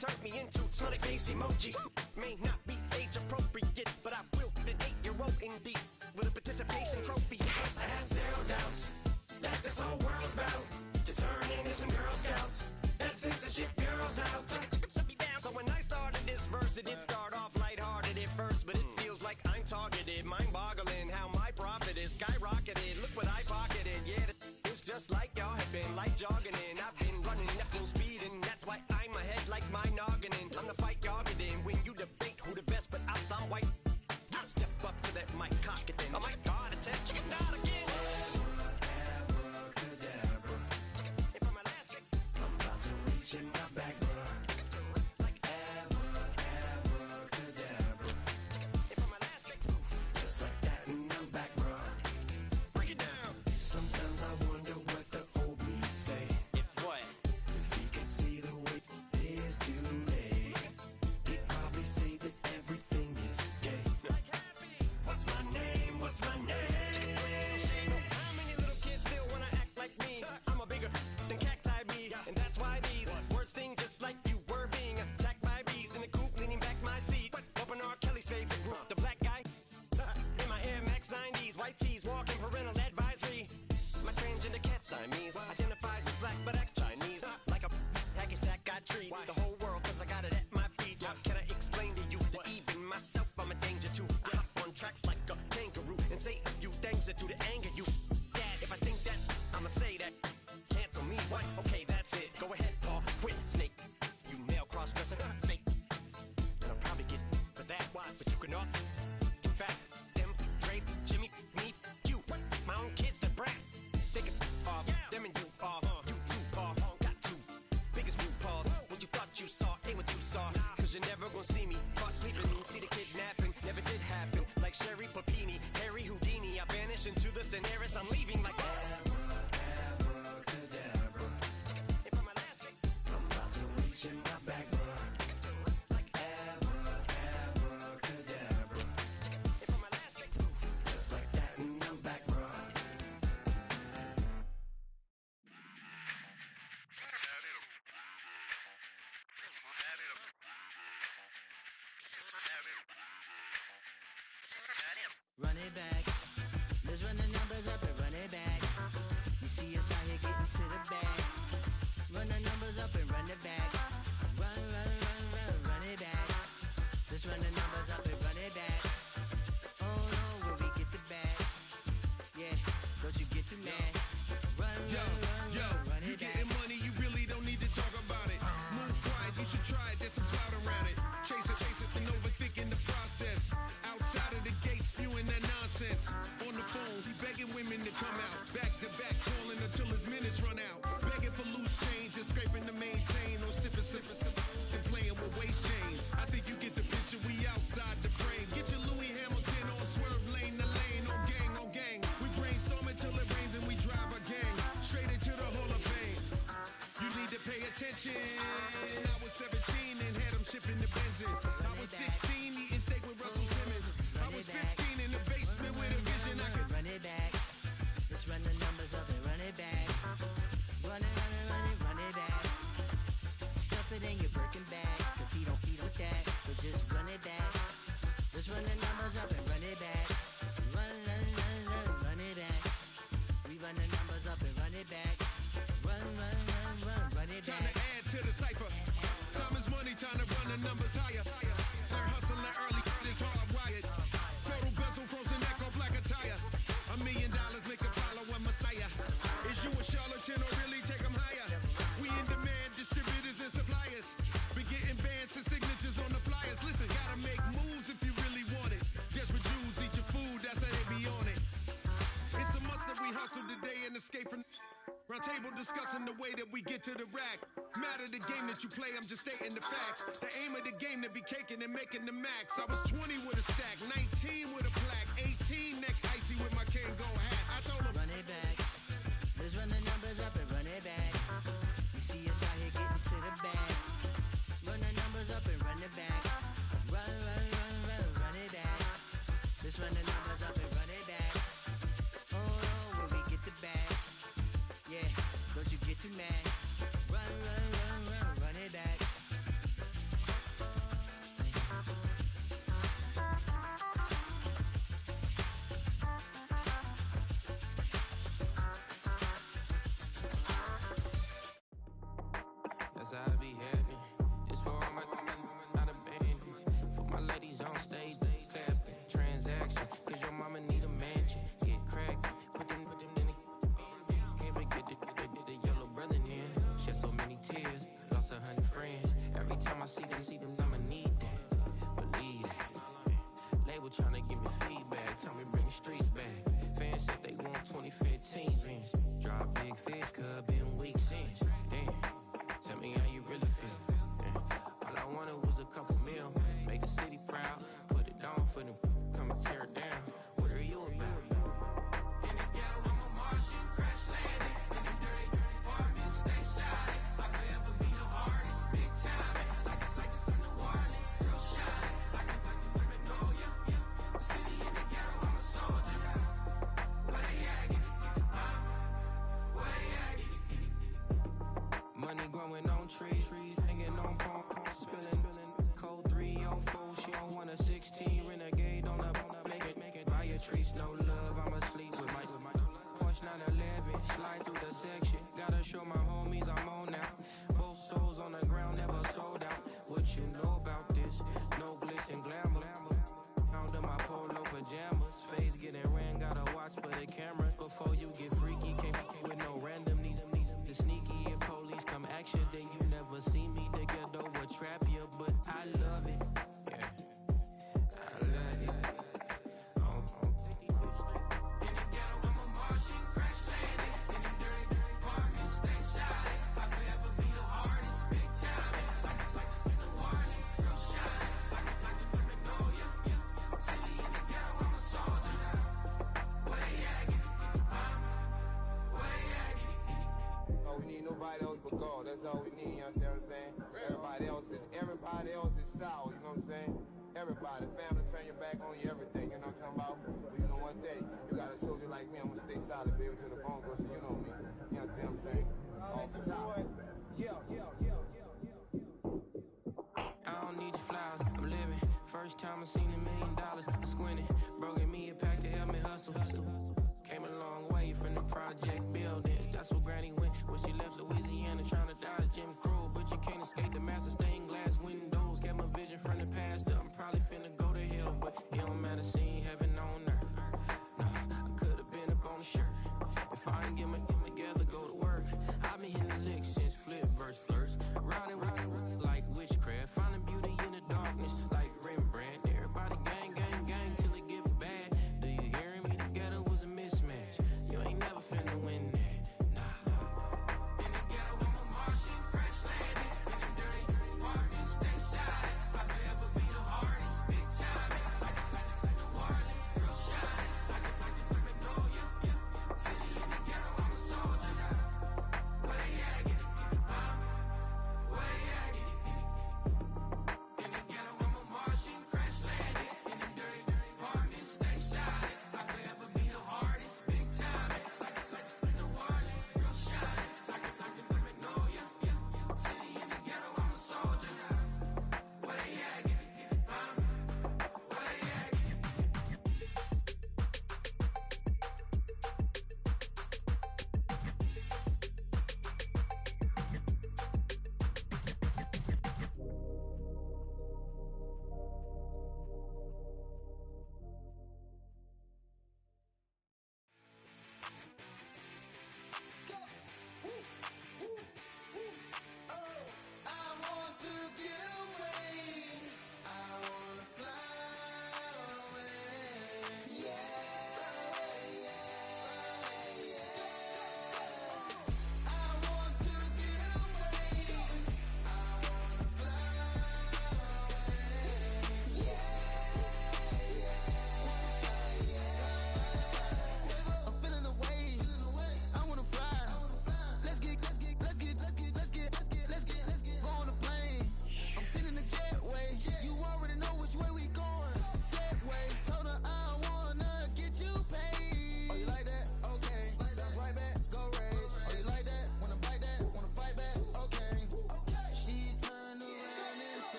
turned me into smiley face emoji. May not be age appropriate, but I will be an 8-year-old indeed with a participation trophy. Yes, I have zero doubts that this whole world's bound to turn into some Girl Scouts. That censorship bureau's out. Shut me down. So when I started this verse, it did start off lighthearted at first, but it feels like I'm targeted. Mind-boggling how my profit is skyrocketed. Look what I pocketed. Yeah, it's just like y'all have been like jogging in. I've been running at full speed, and that's why I'm ahead like my noggin. I'm the fight y'all get in when you debate who the best, but I'm some white. I step up to that mic, cock it then. Oh my God, attention, chicken out again. Abracadabra. And for my last trick, I'm about to reach in my back, bro. Like abracadabra. And for my last trick, just like that, and I'm back, bro. Break it down. Sometimes I wonder what the old me'd say. If what? If he could see the way it is today, he'd probably say that everything is gay. What's my name? What's my name? So how many little kids still wanna act like me? I'm a bigger than cacti me, and that's why these words sting just like you were being attacked by bees in the coop, leaning back my seat. Open R. Kelly's favorite group, the black guy. In my Air Max 90s, white tees, walking parental advisory. My transgender cat Siamese identifies as black but acts Chinese. Like a hacky sack got treat the whole world 'cause I got it at my feet. Can I explain to you that even myself I'm a danger to? I hop on tracks like a kangaroo and say a few things that do to anger you. Dad, if I think that, I'ma say that. Cancel me, what? Okay, that's it. Go ahead, Paul. Quit, snake. You male cross-dresser, fake. And I'll probably get for that, but you can all. In fact, them, Dre, Jimmy, me, you. My own kids, they're brass. They can off, them and you off. You too, Paul, got two biggest blue paws. What you thought you saw ain't what you saw. 'Cause you're never gonna see me caught sleeping. See the kidnapping, never did happen. Like Sherry Papini, Harry Houdini. I vanish into the thin air as I'm leaving like abracadabra. And for my last trick, I'm about to reach in my back, bro. Like abracadabra. And for my last trick, just like that, and I'm back, bro. Run it back. Let's run the numbers up and run it back. You see us out here getting to the bag. Run the numbers up and run it back. Run, run, run, run, run it back. Let's run the numbers up and run it back. Oh no, where we get the bag. Yeah, don't you get too mad. Run, run, run, run You it back. getting money, you really don't need to talk about it. Move quiet, you should try it, there's some cloud around it. Chase it, and overthinking the process. Outside of the gates, spewing that nonsense. On the phone, he begging women to come out. Back to back, calling until his minutes run out. Begging for loose change, just scraping to maintain. Or sipping, and playing with waist chains. I think you get the picture, we outside the frame. Get your Louis Hamilton on swerve lane to lane. On gang, we brainstorm until it rains and we drive a gang. Straight into the Hall of Fame. You need to pay attention. I was 17 and had him shipping the benzin. I was 16 eating steak with Russell Simmons. I was 15 in the basement with a vision I could run it back. Let's run the numbers up and run it back. Run it, run it, run it, run it back. Stuff it in your Birkin bag, 'cause he don't eat with that. So just run it back. Let's run the numbers up and run it back. Run, run, run, run, run it back. We run the numbers up and run it back. Run, run, run, run, run it back. Time to add to the cipher. Time is money, time to run the numbers higher. They're hustling early, it's hardwired. Photo bezel, frozen neck, or black attire. $1 million make a follow a messiah. Is you a charlatan or really take them higher? We in demand, distributors and suppliers. Be getting bands and signatures on the flyers. Listen, gotta make moves if you really want it. Desperate Jews eat your food, that's how they be on it. It's a must that we hustle today in the escape from round table discussing the way that we get to the rack. Matter the game that you play, I'm just stating the facts. The aim of the game to be caking and making the max. I was 20 with a stack, 19 with a plaque, 18 neck icy with my Kango hat. I told him, run it back. Let's run the numbers up and run it back. You see us out here getting to the bag. Run the numbers up and run it back. Run it back. Let's run the numbers up and run it back. Oh no, when we get the bag. Yeah, don't you get too mad. Run it back. That's how I be happy. Just for all my not a baby. For my ladies on stage, they clapping. Transaction, cause your mama need a mansion. Get cracked, put them in the. Can't forget the yellow brother in. Shed so many tears, lost 100 friends. Every time I see them, I'ma need that. Believe that. Label tryna give me feedback, tell me bring the streets back. Fans said they want 2015 Vince. Drop big fish, cuz been weak since. Damn. Tell me how you really feel. Yeah. All I wanted was a couple mil. Make the city proud. Put it on for them. Come and tear it down. What are you about? In the ghetto, I'm a Martian. Crash landing. In the dirty apartments, stay shining. I'll forever be the hardest. Big time. Like the New Orleans. Real shine. Like the women know you. City in the ghetto, I'm a soldier. Where they at? Get it. Where they at? Get it. Money growing on trees, hanging on palm, spilling, code 304. She don't want a 16 renegade on up, make it. Buy your trees, no love. I'ma sleep with my Porsche 911, slide through the section. Gotta show my homies I'm on now. Both souls on the ground, never sold out. What you know about this? No glitz and glamour. Under my polo pajamas, face getting ran. Gotta watch for the cameras before you get freaky. Can't with no random these sneaky. If police come action, then you never see me. The ghetto will trap you, but I love it. Yeah, I love it. On 65th Street. In the ghetto, I'm a Martian, crash landing. In the dirty apartments, stay shining. I'll forever be the hardest, big time. Like the New Orleans, real shine. Like the women know you. City in the ghetto, I'm a soldier. Where they at? Get it. Where they at? Get it. Oh, we need nobody else but God. That's all we need, you understand what I'm saying? Everybody else is sour, you know what I'm saying? Everybody, family, turn your back on you, everything, you know what I'm talking about? But you know one thing, you got a soldier like me, I'm gonna stay solid, baby, to the bone, so you know me. You understand what I'm saying? Off the top. Yeah. I don't need your flowers, I'm living. First time I seen $1 million, I squinted. Broke me a pack to help me hustle. Came a long way from the project,